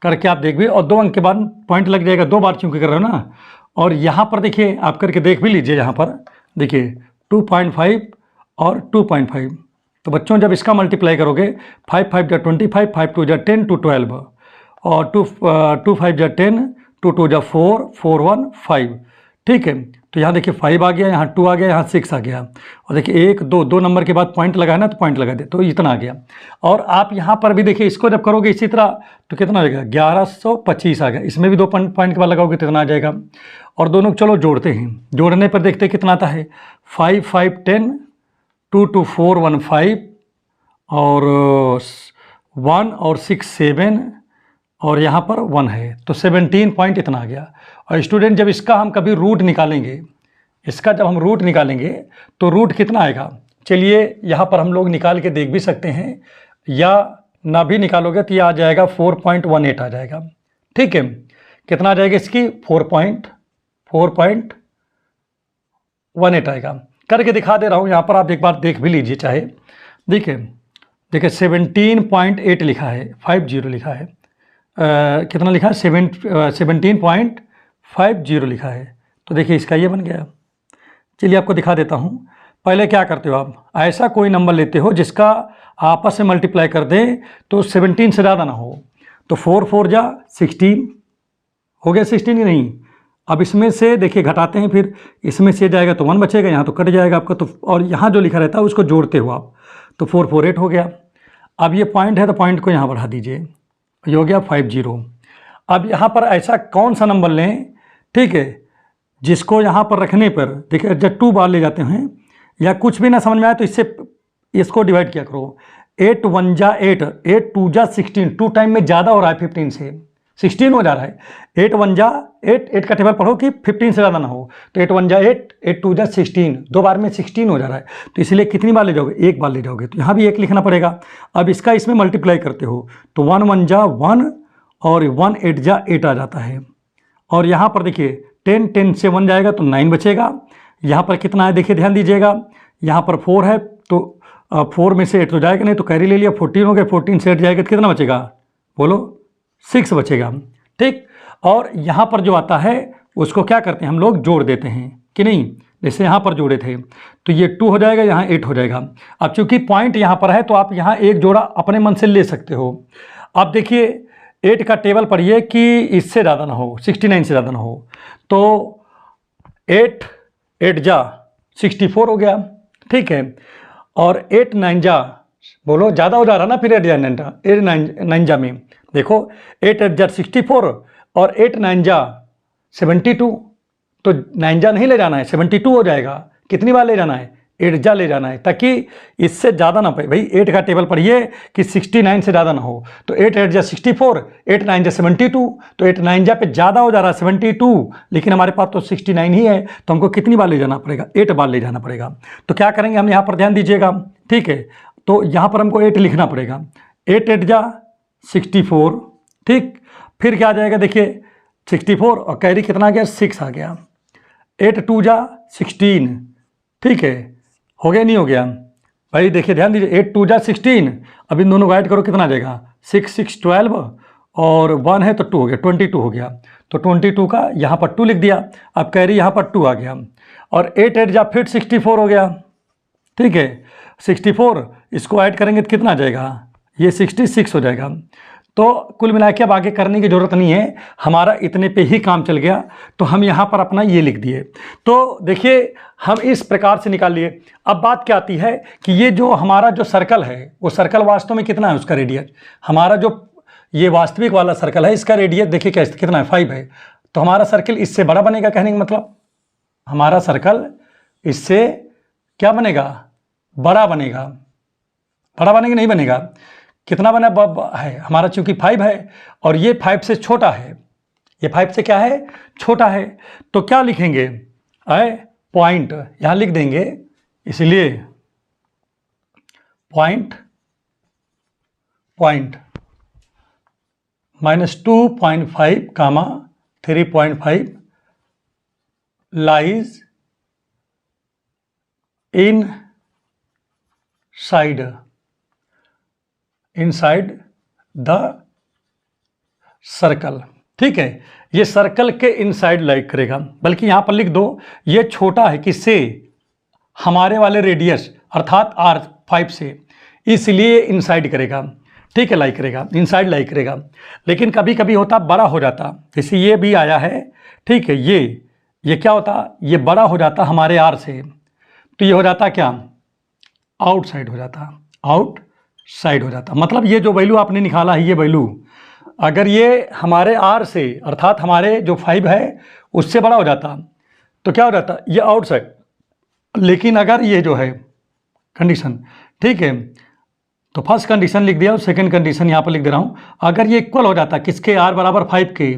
करके आप देख भी, और 2 अंक के बाद पॉइंट लग जाएगा, 2 बार चूंकि कर रहे हो ना। और यहाँ पर देखिए आप करके देख भी लीजिए, यहाँ पर देखिए 2.5 और 2.5, तो बच्चों जब इसका मल्टीप्लाई करोगे 5 5 जा 25, 5 2 जा 10 2 12, और 2 5 जा 10, 2 2 जा 4, 4 1 5, ठीक है। तो यहाँ देखिए 5 आ गया, यहाँ 2 आ गया, यहाँ 6 आ गया, और देखिए 1 2 2 नंबर के बाद पॉइंट लगाया ना, तो पॉइंट लगा दे, तो इतना आ गया। और आप यहाँ पर भी देखिए इसको जब करोगे इसी तरह तो कितना आ जाएगा 1125 आ गया, इसमें भी 2 पॉइंट के बाद लगाओगे तो इतना आ जाएगा। और दोनों को चलो जोड़ते हैं, जोड़ने पर देखते कितना आता है, 5 5 10, 2 2 4 1 5, और 1 और 6 7 और यहाँ पर 1 है, तो 17 पॉइंट इतना आ गया। और स्टूडेंट जब इसका हम कभी रूट निकालेंगे, इसका जब हम रूट निकालेंगे तो रूट कितना आएगा, चलिए यहाँ पर हम लोग निकाल के देख भी सकते हैं, या ना भी निकालोगे तो ये आ जाएगा 4.18 आ जाएगा। ठीक है, कितना आ जाएगा इसकी 4.18 आएगा। करके दिखा दे रहा हूँ यहाँ पर, आप एक बार देख भी लीजिए चाहे। देखिए 17.8 लिखा है, 50 लिखा है, कितना लिखा है 17.50 लिखा है। तो देखिए इसका ये बन गया। चलिए आपको दिखा देता हूँ। पहले क्या करते हो आप, ऐसा कोई नंबर लेते हो जिसका आपस में मल्टीप्लाई कर दें तो 17 से ज़्यादा ना हो। तो 4 4 जा 16 हो गया, 16 ही नहीं। अब इसमें से देखिए घटाते हैं, फिर इसमें से जाएगा तो 1 बचेगा, यहाँ तो कट जाएगा आपका, तो और यहाँ जो लिखा रहता है उसको जोड़ते हो आप, तो 448 हो गया। अब ये पॉइंट है तो पॉइंट को यहाँ बढ़ा दीजिए, ये हो गया 50। अब यहाँ पर ऐसा कौन सा नंबर लें, ठीक है, जिसको यहाँ पर रखने पर देखिए जब 2 बार ले जाते हैं या कुछ भी ना समझ में आए तो इससे इसको डिवाइड किया करो। 8 1 जा 8, 8 2 जा 16, 2 टाइम में ज़्यादा हो रहा है, 15 से 16 हो जा रहा है। 8 1 जा 8, 8 का टेबल पढ़ो कि 15 से ज़्यादा ना हो, तो 8 1 जा 8, 8 2 जा 16, 2 बार में 16 हो जा रहा है। तो इसलिए कितनी बार ले जाओगे, 1 बार ले जाओगे, तो यहाँ भी 1 लिखना पड़ेगा। अब इसका इसमें मल्टीप्लाई करते हो तो 1 1 जा 1 और 1 8 जा 8 आ जाता है। और यहाँ पर देखिए 10 10 से 1 जाएगा तो 9 बचेगा। यहाँ पर कितना है देखिए, ध्यान दीजिएगा, यहाँ पर 4 है तो 4 में से 8 तो जाएगा नहीं, तो कैरी ले लिया, 14 हो गया, 14 से 8 जाएगा तो कितना बचेगा, बोलो 6 बचेगा। ठीक, और यहाँ पर जो आता है उसको क्या करते हैं हम लोग, जोड़ देते हैं कि नहीं, जैसे यहाँ पर जोड़े थे तो ये 2 हो जाएगा, यहाँ 8 हो जाएगा। अब चूंकि पॉइंट यहाँ पर है तो आप यहाँ एक जोड़ा अपने मन से ले सकते हो। अब देखिए 8 का टेबल पढ़िए कि इससे ज़्यादा ना हो, 69 से ज़्यादा ना हो, तो 8 8 जा 64 हो गया। ठीक है, और 8 9 जा, बोलो ज़्यादा हो जा रहा ना, फिर 8 9 जा में देखो 8 8 जा 64 और 8 9 जा 72, तो 9 जा नहीं ले जाना है, 72 हो जाएगा। कितनी बार ले जाना है, 8 जा ले जाना है, ताकि इससे ज़्यादा ना पाए। भाई 8 का टेबल पढ़िए कि 69 से ज़्यादा ना हो, तो 8 8 जा 64, 8 9 जा 72, तो 8 9 जा पे ज़्यादा हो जा रहा है 72, लेकिन हमारे पास तो 69 ही है, तो हमको कितनी बार ले जाना पड़ेगा, 8 बार ले जाना पड़ेगा। तो क्या करेंगे हम, यहाँ पर ध्यान दीजिएगा, ठीक है, तो यहाँ पर हमको 8 लिखना पड़ेगा, 8 8 जा 64। ठीक, फिर क्या आ जाएगा देखिए 64 और कैरी कितना आ गया, 6 आ गया। 8 2 जा 16, ठीक है, हो गया नहीं हो गया, भाई देखिए ध्यान दीजिए, 8 2 जा 16, अब इन दोनों को ऐड करो कितना आ जाएगा, 6 6 12 और 1 है तो 2 हो गया, 22 हो गया। तो 22 का यहाँ पर 2 लिख दिया, अब कैरी यहाँ पर 2 आ गया, और 8 8 जा फिर 64 हो गया। ठीक है, 64 इसको ऐड करेंगे तो कितना आ जाएगा, ये 66 हो जाएगा। तो कुल मिला के अब आगे करने की ज़रूरत नहीं है, हमारा इतने पे ही काम चल गया, तो हम यहाँ पर अपना ये लिख दिए। तो देखिए हम इस प्रकार से निकाल लिए। अब बात क्या आती है कि ये जो हमारा जो सर्कल है वो सर्कल वास्तव में कितना है, उसका रेडियस, हमारा जो ये वास्तविक वाला सर्कल है इसका रेडियस देखिए कैसे कितना है, 5 है। तो हमारा सर्कल इससे बड़ा बनेगा, कहने का मतलब हमारा सर्कल इससे क्या बनेगा, बड़ा बनेगा। बड़ा बनेगा नहीं बनेगा, कितना बना है हमारा, चूंकि 5 है और ये 5 से छोटा है, ये 5 से क्या है, छोटा है। तो क्या लिखेंगे, पॉइंट यहाँ लिख देंगे, इसलिए point -2.5 comma 3.5 lies inside the circle. ठीक है, ये सर्कल के इनसाइड लाइक करेगा, बल्कि यहां पर लिख दो ये छोटा है किससे, हमारे वाले रेडियस अर्थात R5 से, इसलिए इनसाइड करेगा। ठीक है, लाइक करेगा, इनसाइड लाइक करेगा। लेकिन कभी कभी होता बड़ा हो जाता, जैसे ये भी आया है, ठीक है, ये क्या होता, ये बड़ा हो जाता हमारे R से, तो ये हो जाता क्या, आउटसाइड हो जाता, आउटसाइड हो जाता। मतलब ये जो वैल्यू आपने निकाला है, ये वैल्यू अगर ये हमारे R से अर्थात हमारे जो 5 है उससे बड़ा हो जाता तो क्या हो जाता, ये आउटसाइड। लेकिन अगर ये जो है कंडीशन, ठीक है, तो फर्स्ट कंडीशन लिख दिया और सेकंड कंडीशन यहाँ पर लिख दे रहा हूँ। अगर ये इक्वल हो जाता किसके, r बराबर 5 के,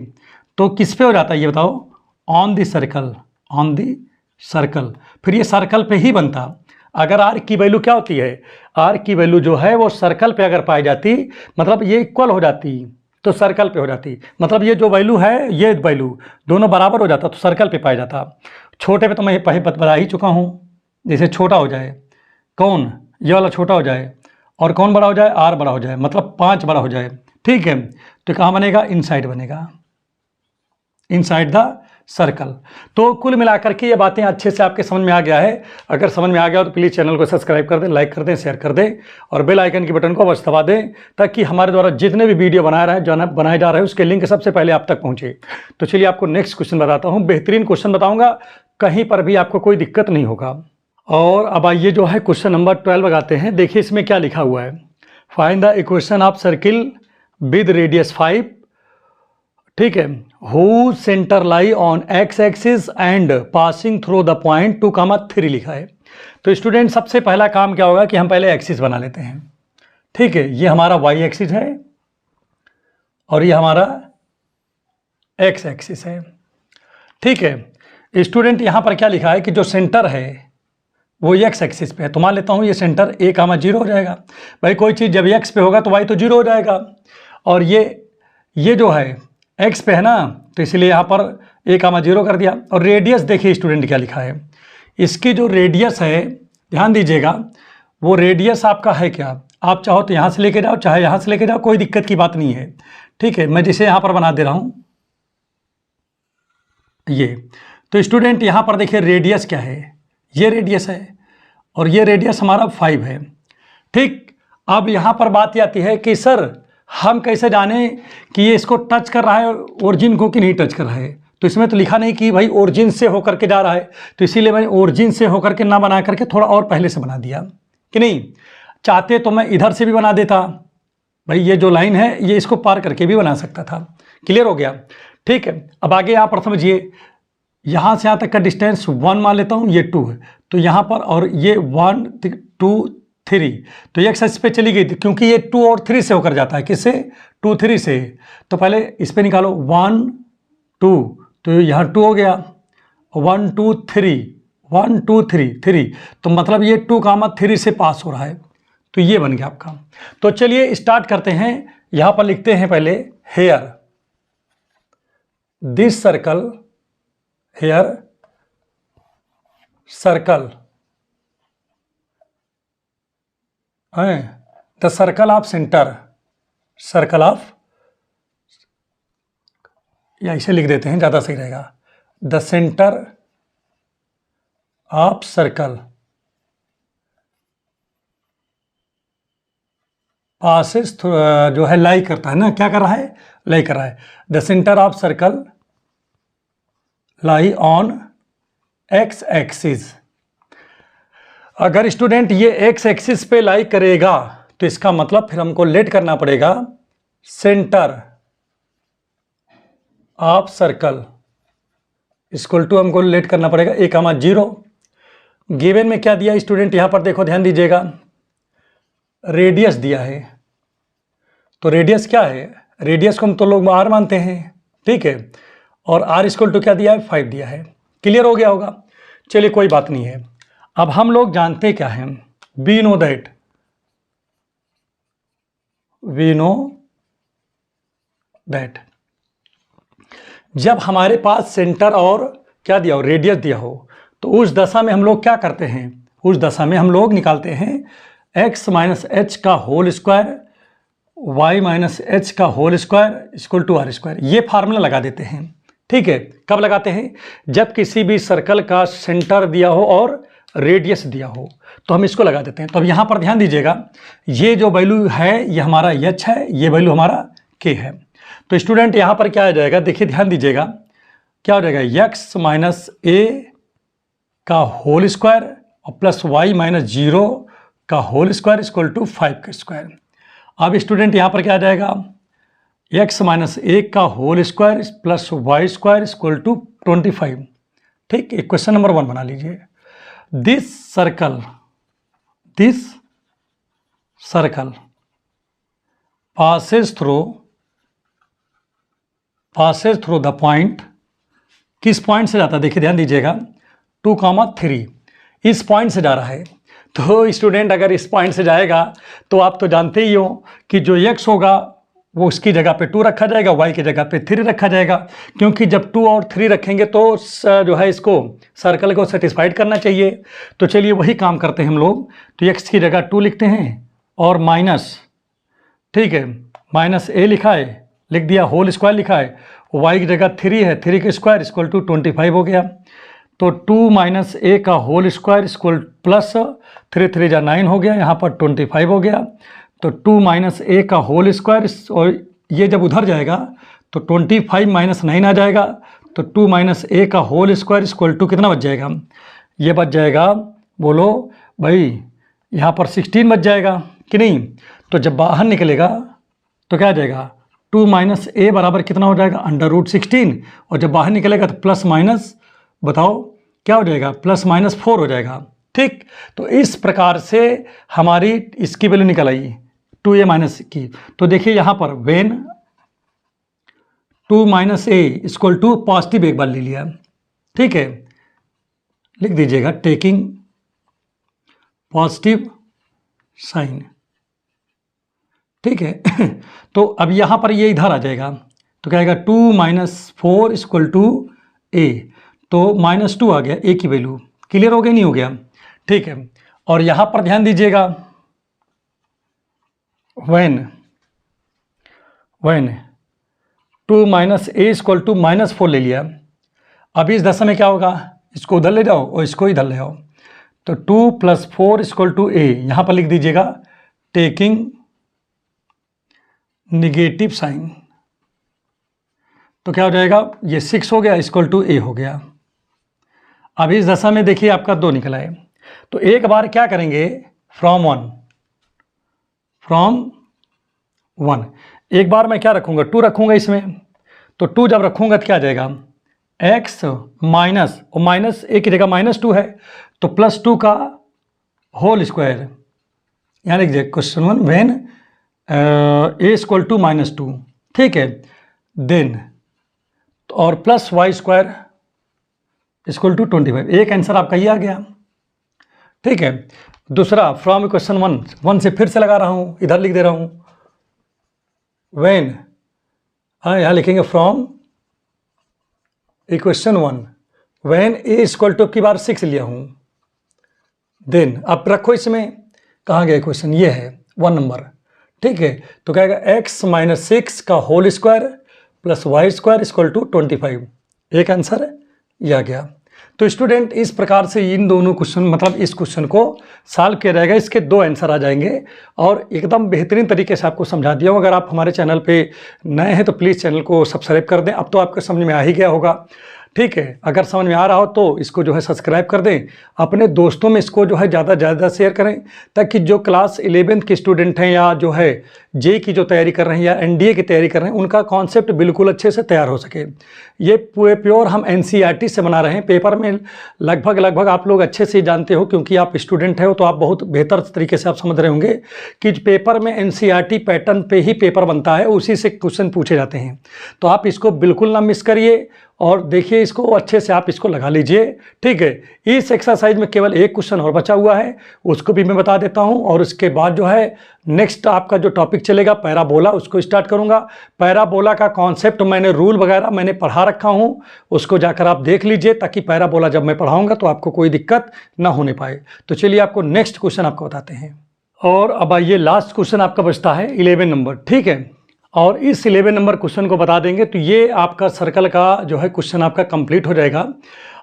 तो किस पे हो जाता है ये बताओ, on the circle, on the circle. फिर ये सर्कल पे ही बनता। अगर r की वैल्यू क्या होती है, r की वैल्यू जो है वो सर्कल पे अगर पाई जाती, मतलब ये इक्वल हो जाती तो सर्कल पे हो जाती, मतलब ये जो वैल्यू है ये वैल्यू दोनों बराबर हो जाता तो सर्कल पे पाया जाता। छोटे पे तो मैं पहले बता ही चुका हूँ, जैसे छोटा हो जाए कौन, ये वाला छोटा हो जाए और कौन बड़ा हो जाए, r बड़ा हो जाए, मतलब 5 बड़ा हो जाए, ठीक है। तो कहाँ बनेगा, इनसाइड बनेगा, इनसाइड द सर्कल। तो कुल मिलाकर के ये बातें अच्छे से आपके समझ में आ गया है। अगर समझ में आ गया तो प्लीज़ चैनल को सब्सक्राइब कर दें, लाइक कर दें, शेयर कर दें और बेल आइकन की बटन को अवश्य दबा दें, ताकि हमारे द्वारा जितने भी वीडियो बनाए जा रहे हैं उसके लिंक सबसे पहले आप तक पहुँचे। तो चलिए आपको नेक्स्ट क्वेश्चन बताता हूँ, बेहतरीन क्वेश्चन बताऊँगा, कहीं पर भी आपको कोई दिक्कत नहीं होगा। और अब आइए जो है क्वेश्चन नंबर 12 लगाते हैं। देखिए इसमें क्या लिखा हुआ है, find the equation of circle with radius 5, ठीक है, who centre lie on x axis and passing through the point 2,3 लिखा है। तो स्टूडेंट सबसे पहला काम क्या होगा कि हम पहले एक्सिस बना लेते हैं, ठीक है। ये हमारा वाई एक्सिस है और ये हमारा एक्स एक्सिस है, ठीक है। स्टूडेंट यहाँ पर क्या लिखा है कि जो सेंटर है वो एक्स एक्सिस पे है, तो मान लेता हूँ ये सेंटर a,0 हो जाएगा। भाई कोई चीज़ जब एक्स पे होगा तो वाई तो 0 हो जाएगा, और ये जो है एक्स पे है ना, तो इसलिए यहाँ पर a,0 कर दिया। और रेडियस देखिए स्टूडेंट क्या लिखा है, इसकी जो रेडियस है ध्यान दीजिएगा, वो रेडियस आपका है क्या, आप चाहो तो यहाँ से लेके जाओ चाहे यहाँ से लेके जाओ, कोई दिक्कत की बात नहीं है, ठीक है। मैं जिसे यहाँ पर बना दे रहा हूँ ये, तो स्टूडेंट यहाँ पर देखिए रेडियस क्या है, ये रेडियस है और ये रेडियस हमारा 5 है, ठीक। अब यहाँ पर बात आती है कि सर हम कैसे जाने कि ये इसको टच कर रहा है ओरिजिन को कि नहीं टच कर रहा है। तो इसमें तो लिखा नहीं कि भाई ओरिजिन से होकर के जा रहा है, तो इसीलिए मैंने ओरिजिन से होकर के ना बना करके थोड़ा और पहले से बना दिया कि नहीं। चाहते तो मैं इधर से भी बना देता, भाई ये जो लाइन है ये इसको पार करके भी बना सकता था। क्लियर हो गया, ठीक है। अब आगे यहाँ पर समझिए, यहाँ से यहाँ तक का डिस्टेंस 1 मान लेता हूँ, ये 2 है, तो यहाँ पर और ये 1 2 3, तो ये एक्स पे चली गई थी क्योंकि ये 2 और 3 से होकर जाता है, किससे, 2 3 से। तो पहले इस पे निकालो 1 2, तो यहाँ 2 हो गया, 1 2 3 1 2 3 3, तो मतलब ये 2,3 से पास हो रहा है, तो ये बन गया आपका। तो चलिए स्टार्ट करते हैं। यहाँ पर लिखते हैं पहले here this circle, here circle the circle of centre, circle of, या इसे लिख देते हैं ज़्यादा सही रहेगा, the centre of circle passes, जो है लाई करता है ना, क्या कर रहा है, लाई कर रहा है। The centre of circle lie on x axis. अगर स्टूडेंट ये एक्स एक्सिस पे लाई करेगा तो इसका मतलब फिर हमको लेट करना पड़ेगा centre of circle equal to, हमको लेट करना पड़ेगा a,0। गिवन में क्या दिया स्टूडेंट, यहाँ पर देखो ध्यान दीजिएगा, रेडियस दिया है। तो रेडियस क्या है, रेडियस को हम तो लोग r मानते हैं, ठीक है, और r इक्वल टू क्या दिया है, 5 दिया है। क्लियर हो गया होगा, चलिए कोई बात नहीं है। अब हम लोग जानते क्या हैं, वी नो दैट जब हमारे पास सेंटर और क्या दिया हो, रेडियस दिया हो, तो उस दशा में हम लोग क्या करते हैं, उस दशा में हम लोग निकालते हैं x माइनस एच का whole square, y minus h का whole square equal to r square. ये फार्मूला लगा देते हैं, ठीक है। कब लगाते हैं, जब किसी भी सर्कल का सेंटर दिया हो और रेडियस दिया हो, तो हम इसको लगा देते हैं। तो अब यहाँ पर ध्यान दीजिएगा, ये जो वैल्यू है ये हमारा h है, ये वैल्यू हमारा k है। तो स्टूडेंट यहाँ पर क्या आ जाएगा, देखिए ध्यान दीजिएगा, क्या हो जाएगा, x माइनस a का होल स्क्वायर और प्लस y माइनस 0 का होल स्क्वायर इक्वल टू 5 का स्क्वायर। अब स्टूडेंट यहाँ पर क्या आ जाएगा, x माइनस a का whole square plus y square equal to 25, ठीक। एक क्वेश्चन नंबर 1 बना लीजिए। This circle passes through the point, किस पॉइंट से जाता है देखिए ध्यान दीजिएगा, 2,3 इस पॉइंट से जा रहा है। तो स्टूडेंट अगर इस पॉइंट से जाएगा तो आप तो जानते ही हो कि जो x होगा वो उसकी जगह पे 2 रखा जाएगा, y की जगह पे 3 रखा जाएगा, क्योंकि जब 2 और 3 रखेंगे तो जो है इसको सर्कल को सेटिस्फाइड करना चाहिए। तो चलिए वही काम करते हैं हम लोग। तो x की जगह 2 लिखते हैं और माइनस, ठीक है, माइनस a लिखा है, लिख दिया, होल स्क्वायर लिखा है, y की जगह 3 है, 3 का स्क्वायर इक्वल टू 25 हो गया। तो 2 माइनस a का होल स्क्वायर इक्वल प्लस 3 3 जा 9 हो गया, यहाँ पर 25 हो गया। तो 2 माइनस a का होल स्क्वायर, और ये जब उधर जाएगा तो 25 माइनस 9 आ जाएगा, तो 2 माइनस a का होल स्क्वायर इक्वल टू कितना बच जाएगा, ये बच जाएगा, बोलो भाई, यहाँ पर 16 बच जाएगा कि नहीं। तो जब बाहर निकलेगा तो क्या आ जाएगा, 2 माइनस a बराबर कितना हो जाएगा, √16, और जब बाहर निकलेगा तो प्लस माइनस, बताओ क्या हो जाएगा, प्लस माइनस 4 हो जाएगा। ठीक, तो इस प्रकार से हमारी इसकी वैल्यू निकल आई 2a माइनस की। तो देखिए यहाँ पर when 2 minus a equal to positive एक बार ले लिया, ठीक है, लिख दीजिएगा टेकिंग पॉजिटिव साइन, ठीक है। तो अब यहाँ पर ये इधर आ जाएगा, तो क्या आएगा, 2 माइनस 4 इक्वल टू a, तो -2 आ गया a की वैल्यू। क्लियर हो गया नहीं हो गया, ठीक है। और यहाँ पर ध्यान दीजिएगा, when 2 minus a equal to -4 ले लिया। अभी इस दशा में क्या होगा, इसको उधर ले जाओ और इसको इधर ले आओ, तो 2 + 4 इक्वल टू a, यहाँ पर लिख दीजिएगा टेकिंग निगेटिव साइन, तो क्या हो जाएगा, ये 6 हो गया इक्वल टू a हो गया। अभी इस दशा में देखिए आपका 2 निकला है, तो एक बार क्या करेंगे, फ्रॉम 1 एक बार मैं क्या रखूँगा, 2 रखूँगा इसमें। तो 2 जब रखूँगा तो क्या आ जाएगा, x माइनस, और माइनस a की जगह -2 है, तो +2 का होल स्क्वायर, यहाँ लिख दीजिए question 1 when a equal to -2, ठीक है, देन और plus y square equal to 25। एक आंसर आपका ये आ गया, ठीक है। दूसरा फ्रॉम इक्वेशन 1 से फिर से लगा रहा हूँ, इधर लिख दे रहा हूँ व्हेन, यहाँ लिखेंगे from equation 1 when a equal to की बार 6 लिया हूँ, देन अब रखो इसमें, कहाँ गया क्वेश्चन, ये है 1 नंबर, ठीक है। तो क्या आएगा, x माइनस 6 का whole square plus y square equal to 25, एक आंसर ये आ गया। तो स्टूडेंट इस प्रकार से इन दोनों क्वेश्चन, मतलब इस क्वेश्चन को सॉल्व किया जाएगा, इसके 2 आंसर आ जाएंगे, और एकदम बेहतरीन तरीके से आपको समझा दिया हूँ। अगर आप हमारे चैनल पे नए हैं तो प्लीज़ चैनल को सब्सक्राइब कर दें, अब तो आपको समझ में आ ही गया होगा, ठीक है। अगर समझ में आ रहा हो तो इसको जो है सब्सक्राइब कर दें, अपने दोस्तों में इसको जो है ज़्यादा से ज़्यादा शेयर करें, ताकि जो क्लास 11th के स्टूडेंट हैं या जो है जे की जो तैयारी कर रहे हैं या एनडीए की तैयारी कर रहे हैं, उनका कॉन्सेप्ट बिल्कुल अच्छे से तैयार हो सके। ये प्योर हम एनसीईआरटी से बना रहे हैं, पेपर में लगभग आप लोग अच्छे से जानते हो, क्योंकि आप स्टूडेंट हो तो आप बहुत बेहतर तरीके से आप समझ रहे होंगे कि पेपर में एनसीईआरटी पैटर्न पे ही पेपर बनता है, उसी से क्वेश्चन पूछे जाते हैं। तो आप इसको बिल्कुल ना मिस करिए और देखिए इसको अच्छे से, आप इसको लगा लीजिए, ठीक है। इस एक्सरसाइज में केवल एक क्वेश्चन और बचा हुआ है, उसको भी मैं बता देता हूं, और उसके बाद जो है नेक्स्ट आपका जो टॉपिक चलेगा पैराबोला, उसको स्टार्ट करूंगा। पैराबोला का कॉन्सेप्ट मैंने, रूल वगैरह मैंने पढ़ा रखा हूं, उसको जाकर आप देख लीजिए, ताकि पैराबोला जब मैं पढ़ाऊंगा तो आपको कोई दिक्कत ना होने पाए। तो चलिए आपको नेक्स्ट क्वेश्चन आपको बताते हैं, और अब आइए लास्ट क्वेश्चन आपका बचता है 11 नंबर, ठीक है। और इस 11 नंबर क्वेश्चन को बता देंगे तो ये आपका सर्कल का जो है क्वेश्चन आपका कंप्लीट हो जाएगा,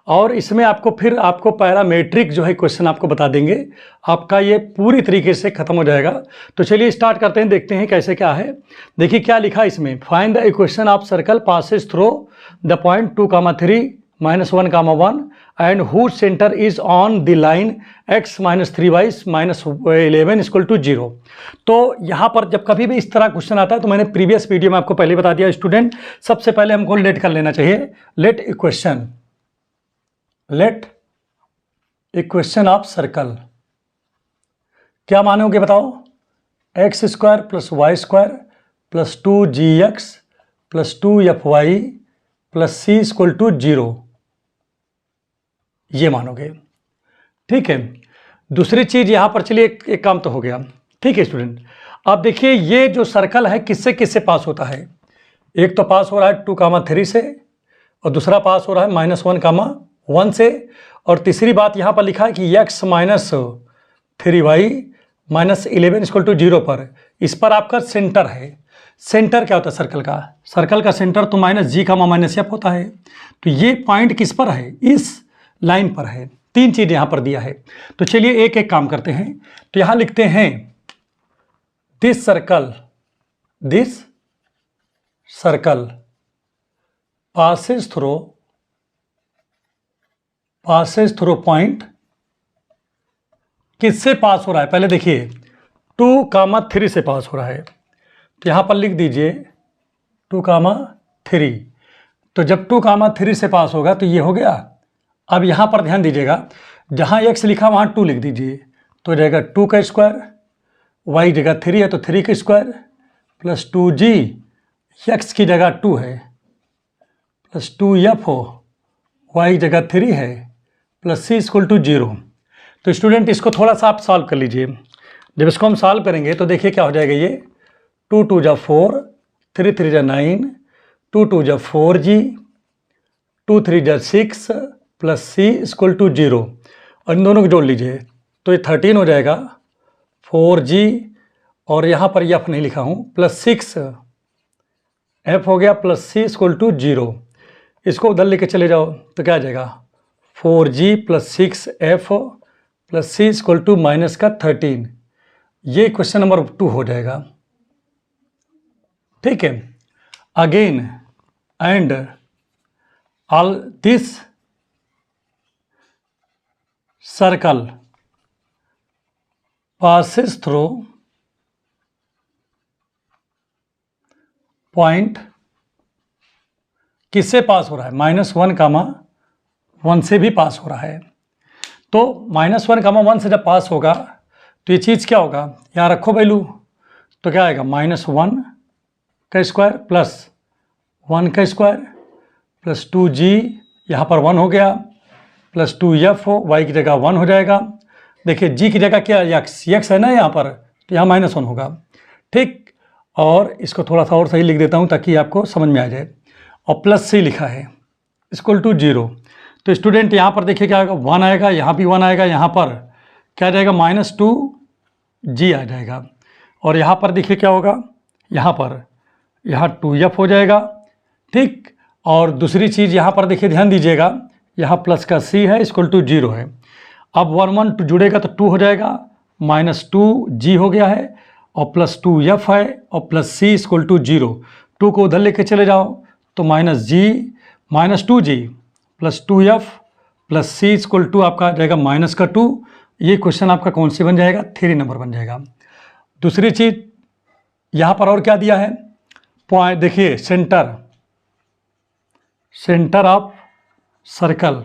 और इसमें आपको पैरामेट्रिक जो है क्वेश्चन आपको बता देंगे, आपका ये पूरी तरीके से खत्म हो जाएगा। तो चलिए स्टार्ट करते हैं, देखते हैं कैसे क्या है। देखिए क्या लिखा है इसमें, find the equation of circle passes through the point 2,3 -1, and whose centre is on the line x - 3y -11 equal to 0। तो यहाँ पर जब कभी भी इस तरह क्वेश्चन आता है, तो मैंने प्रीवियस वीडियो में आपको पहले बता दिया स्टूडेंट, सबसे पहले हमको लेट कर लेना चाहिए, लेट इक्वेशन ऑफ सर्कल क्या मानोगे बताओ, x² + y² plus 2gx plus 2fy plus c equal to 0, ये मानोगे। ठीक है, दूसरी चीज़ यहाँ पर चलिए एक काम तो हो गया। ठीक है स्टूडेंट, अब देखिए ये जो सर्कल है किससे किससे पास होता है। एक तो पास हो रहा है 2,3 से, और दूसरा पास हो रहा है -1,1 से, और तीसरी बात यहाँ पर लिखा है कि x minus 3y minus 11 equal to 0 पर, इस पर आपका सेंटर है। सेंटर क्या होता है सर्कल का? सर्कल का सेंटर तो -g माइनस f होता है। तो ये पॉइंट किस पर है? इस लाइन पर है। तीन चीज़ यहाँ पर दिया है। तो चलिए एक एक काम करते हैं। तो यहाँ लिखते हैं this circle passes through point, किससे पास हो रहा है? पहले देखिए 2,3 से पास हो रहा है, तो यहाँ पर लिख दीजिए 2,3। तो जब 2,3 से पास होगा तो ये हो गया। अब यहाँ पर ध्यान दीजिएगा, जहाँ x लिखा वहाँ 2 लिख दीजिए, तो हो जाएगा 2 का स्क्वायर, y जगह 3 है तो 3 का स्क्वायर, प्लस 2g, x की जगह 2 है, प्लस 2f हो, y जगह 3 है, प्लस c इक्वल टू 0। तो स्टूडेंट इसको थोड़ा सा आप सॉल्व कर लीजिए। जब इसको हम सॉल्व करेंगे तो देखिए क्या हो जाएगा। ये 2 2 जा 4, 3 3 जा 9, 2 2 जा 4g, 2 3 जा 6 प्लस c इक्वल टू 0, और इन दोनों को जोड़ लीजिए तो ये 13 हो जाएगा, 4g, और यहाँ पर f नहीं लिखा हूँ, प्लस 6f हो गया, प्लस c इक्वल टू 0। इसको उधर लेके चले जाओ तो क्या आ जाएगा, 4g plus 6f plus c equal to minus का 13। ये क्वेश्चन नंबर 2 हो जाएगा। ठीक है, again and all this circle passes through point, किससे पास हो रहा है? -1,1 से भी पास हो रहा है। तो -1,1 से जब पास होगा तो ये चीज़ क्या होगा, यहाँ रखो वैल्यू, तो क्या आएगा, -1 का स्क्वायर प्लस 1 का स्क्वायर प्लस 2g, यहाँ पर 1 हो गया, प्लस 2f हो, y की जगह 1 हो जाएगा। देखिए g की जगह क्या है, x है ना यहाँ पर, तो यहाँ -1 होगा। ठीक, और इसको थोड़ा सा और सही लिख देता हूँ ताकि आपको समझ में आ जाए, और प्लस c लिखा है इक्वल टू 0। तो स्टूडेंट यहाँ पर देखिए क्या आएगा, 1 आएगा, यहाँ भी 1 आएगा, यहाँ पर क्या आ जाएगा, -2g आ जाएगा, और यहाँ पर देखिए क्या होगा, यहाँ 2f हो जाएगा। ठीक, और दूसरी चीज़ यहाँ पर देखिए ध्यान दीजिएगा, यहाँ प्लस का c है इक्वल टू 0 है। अब 1 1 जुड़ेगा तो 2 हो जाएगा, -2g हो गया है, और प्लस 2f है, और प्लस c इक्वल टू 0। 2 को उधर लेके चले जाओ तो -2g plus 2f plus c equal to आपका आ जाएगा -2। ये क्वेश्चन आपका कौन सी बन जाएगा, 3 नंबर बन जाएगा। दूसरी चीज़ यहाँ पर और क्या दिया है, पॉइंट देखिए, सेंटर ऑफ सर्कल।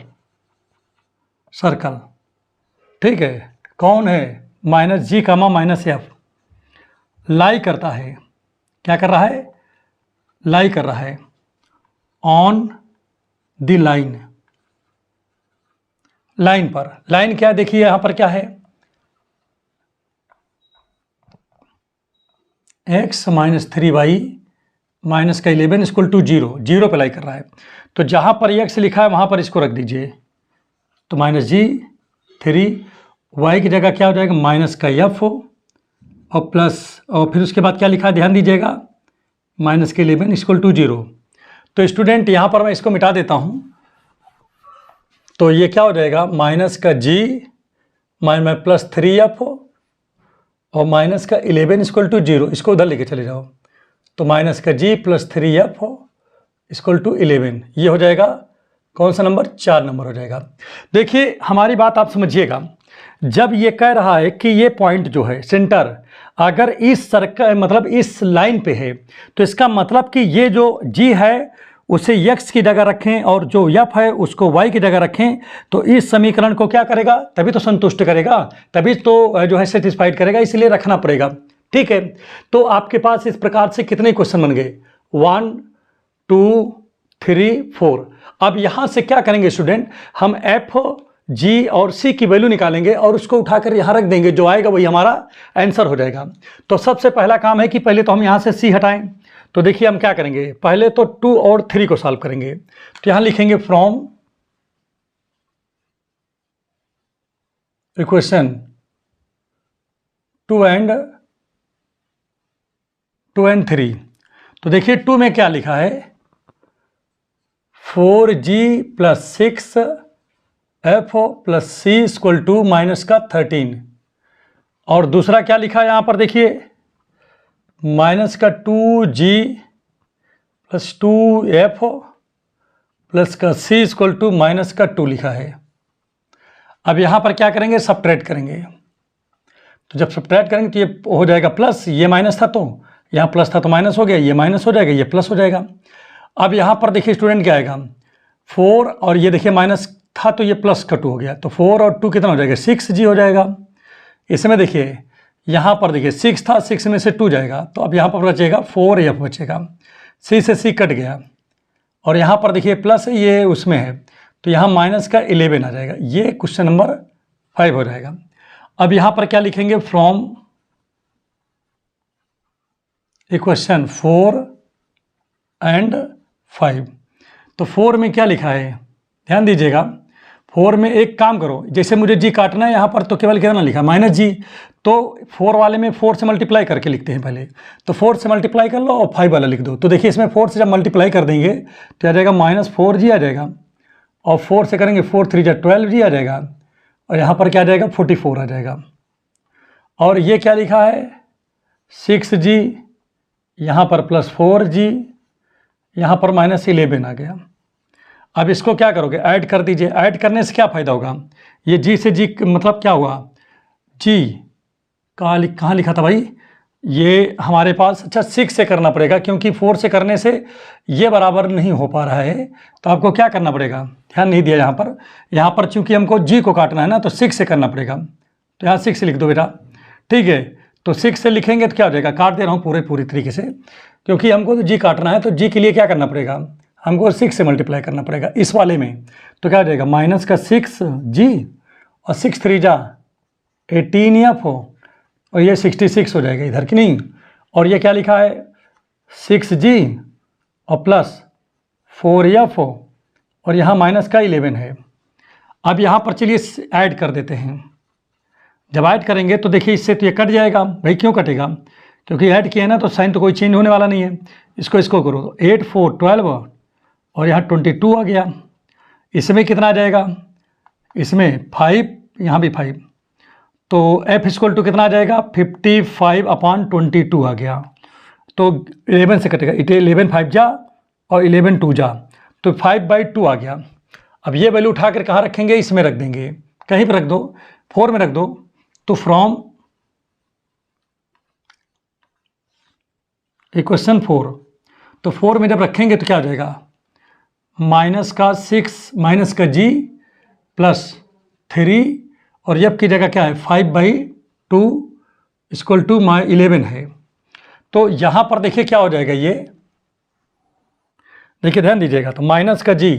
ठीक है, कौन है, -g -f, लाई करता है, क्या कर रहा है, लाई कर रहा है ऑन द लाइन पर। लाइन क्या देखिए यहाँ पर क्या है, x माइनस 3y माइनस का 11 इक्वल टू 0 पे लाई कर रहा है। तो जहाँ पर x लिखा है वहाँ पर इसको रख दीजिए, तो -g 3, y की जगह क्या हो जाएगा, माइनस का f हो, और प्लस, और फिर उसके बाद क्या लिखा है ध्यान दीजिएगा, माइनस के 11 इक्वल टू 0। तो स्टूडेंट यहाँ पर मैं इसको मिटा देता हूँ, तो ये क्या हो जाएगा, माइनस का g माइनस प्लस 3f हो, और माइनस का 11 इक्वल टू 0, इसको उधर लेके चले जाओ, तो माइनस का g प्लस 3f हो इक्वल टू 11। ये हो जाएगा कौन सा नंबर, 4 नंबर हो जाएगा। देखिए हमारी बात आप समझिएगा, जब ये कह रहा है कि ये पॉइंट जो है सेंटर अगर इस सर्कल मतलब इस लाइन पे है, तो इसका मतलब कि ये जो g है उसे x की जगह रखें और जो f है उसको y की जगह रखें, तो इस समीकरण को क्या करेगा, तभी तो संतुष्ट करेगा, तभी तो जो है सेटिस्फाइड करेगा, इसलिए रखना पड़ेगा। ठीक है, तो आपके पास इस प्रकार से कितने क्वेश्चन बन गए, 1 2 3 4। अब यहां से क्या करेंगे स्टूडेंट, हम एफ जी और सी की वैल्यू निकालेंगे और उसको उठाकर यहां रख देंगे, जो आएगा वही हमारा आंसर हो जाएगा। तो सबसे पहला काम है कि पहले तो हम यहां से सी हटाएं। तो देखिए हम क्या करेंगे, पहले तो 2 और 3 को सॉल्व करेंगे। तो यहां लिखेंगे फ्रॉम इक्वेशन 2 एंड 3। तो देखिए 2 में क्या लिखा है, 4g plus 6 F plus C equal to minus का 13। और दूसरा क्या लिखा है यहां पर देखिए, माइनस का 2g प्लस 2f प्लस का c इक्वल टू माइनस का 2 लिखा है। अब यहां पर क्या करेंगे, सब्ट्रैक्ट करेंगे। तो जब सब्ट्रैक्ट करेंगे तो ये हो जाएगा प्लस, ये माइनस था तो यहाँ प्लस था तो माइनस हो गया, ये माइनस हो जाएगा, ये प्लस हो जाएगा। अब यहाँ पर देखिए स्टूडेंट क्या आएगा, 4 और ये देखिए माइनस था तो ये प्लस का 2 हो गया, तो 4 और 2 कितना हो जाएगा, 6g हो जाएगा। इसमें देखिए यहाँ पर देखिए 6 था, 6 में से 2 जाएगा, तो अब यहाँ पर बचेगा 4f बचेगा, c से c कट गया। और यहाँ पर देखिए प्लस ये उसमें है, तो यहाँ माइनस का 11 आ जाएगा। ये क्वेश्चन नंबर 5 हो जाएगा। अब यहाँ पर क्या लिखेंगे, फ्रॉम इक्वेशन 4 एंड 5। तो 4 में क्या लिखा है, ध्यान दीजिएगा। 4 में एक काम करो, जैसे मुझे जी काटना है यहाँ पर, तो केवल कितना लिखा, माइनस जी। तो 4 वाले में 4 से मल्टीप्लाई करके लिखते हैं पहले। तो 4 से मल्टीप्लाई कर लो और 5 वाला लिख दो। तो देखिए इसमें 4 से जब मल्टीप्लाई कर देंगे तो आ जाएगा -4g आ जाएगा, और 4 से करेंगे 4 3 जा 12g आ जाएगा, और यहाँ पर क्या आ जाएगा 44 आ जाएगा। और ये क्या लिखा है 6g, यहाँ पर +4g, यहाँ पर -11 आ गया। अब इसको क्या करोगे, ऐड कर दीजिए। ऐड करने से क्या फ़ायदा होगा, ये जी से जी मतलब क्या हुआ, जी कहाँ लिखा था भाई, ये हमारे पास, अच्छा 6 से करना पड़ेगा, क्योंकि 4 से करने से ये बराबर नहीं हो पा रहा है। तो आपको क्या करना पड़ेगा, ध्यान नहीं दिया यहाँ पर चूंकि हमको जी को काटना है ना, तो 6 से करना पड़ेगा। तो यहाँ 6 लिख दो बेटा, ठीक है। तो 6 से लिखेंगे तो क्या हो जाएगा, काट दे रहा हूँ पूरी तरीके से, क्योंकि हमको तो जी काटना है। तो जी के लिए क्या करना पड़ेगा, हमको 6 से मल्टीप्लाई करना पड़ेगा इस वाले में। तो क्या हो जाएगा, माइनस का 6g और 6 3 जा 18f हो, और ये 66 हो जाएगा इधर की नहीं। और ये क्या लिखा है 6g और प्लस 4f हो, और यहाँ माइनस का 11 है। अब यहाँ पर चलिए ऐड कर देते हैं। जब ऐड करेंगे तो देखिए इससे तो ये कट जाएगा, भाई क्यों कटेगा, क्योंकि ऐड किया है ना, तो साइन तो कोई चेंज होने वाला नहीं है। इसको करो, 8 4 12 और यहाँ 22 आ गया। इसमें कितना आ जाएगा, इसमें 5, यहाँ भी 5, तो f इक्वल टू कितना आ जाएगा 55/22 आ गया। तो 11 से कटेगा, 11 5 जा और 11 2 जा, तो 5/2 आ गया। अब ये वैल्यू उठाकर कहाँ रखेंगे, इसमें रख देंगे, कहीं पर रख दो, 4 में रख दो। तो फ्रॉम इक्वेशन 4, तो 4 में जब रखेंगे तो क्या आ जाएगा, माइनस का 6 माइनस का g प्लस 3, और यब की जगह क्या है 5/2 इक्वल टू 11 है। तो यहाँ पर देखिए क्या हो जाएगा, ये देखिए ध्यान दीजिएगा। तो माइनस का g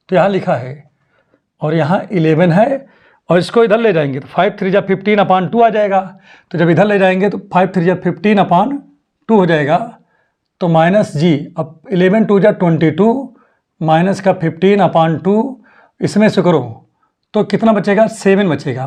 तो यहाँ लिखा है, और यहाँ 11 है, और इसको इधर ले जाएंगे तो 5 3 जा 15/2 आ जाएगा। तो जब इधर ले जाएंगे तो 5 3 जा 15/2 हो जाएगा। तो माइनस जी, अब 11 2 जा 22 माइनस का 15/2, इसमें से करो तो कितना बचेगा, 7 बचेगा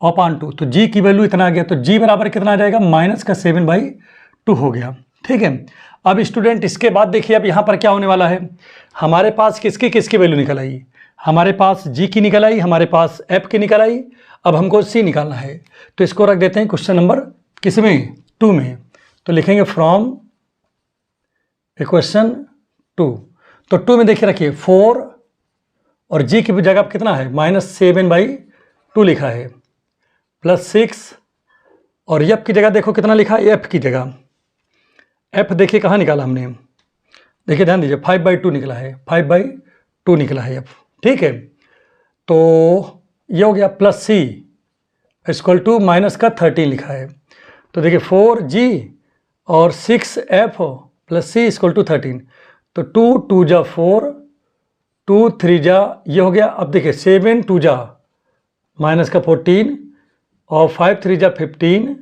/2। तो जी की वैल्यू इतना आ गया। तो जी बराबर कितना आ जाएगा, माइनस का 7/2 हो गया, ठीक है। अब स्टूडेंट इसके बाद देखिए अब यहाँ पर क्या होने वाला है, हमारे पास किसकी वैल्यू निकल आई, हमारे पास जी की निकल आई, हमारे पास एफ की निकल आई। अब हमको सी निकालना है, तो इसको रख देते हैं क्वेश्चन नंबर किसमें, 2 में। तो लिखेंगे फ्रॉम इक्वेशन 2। तो 2 में देखिए रखिए 4 और जी की जगह कितना है, -7/2 लिखा है, प्लस 6, और एफ की जगह देखो कितना लिखा है, एफ की जगह, एफ देखिए कहाँ निकाला हमने, देखिए ध्यान दीजिए 5/2 निकला है, 5/2 निकला है एफ, ठीक है। तो ये हो गया, plus C equal to minus का 13 लिखा है। तो देखिए 4G और 6F plus C equal to 13। तो 2 2 जा 4, 2 3 जा ये हो गया। अब देखिए 7 2 जा माइनस का 14 और 5 3 जा 15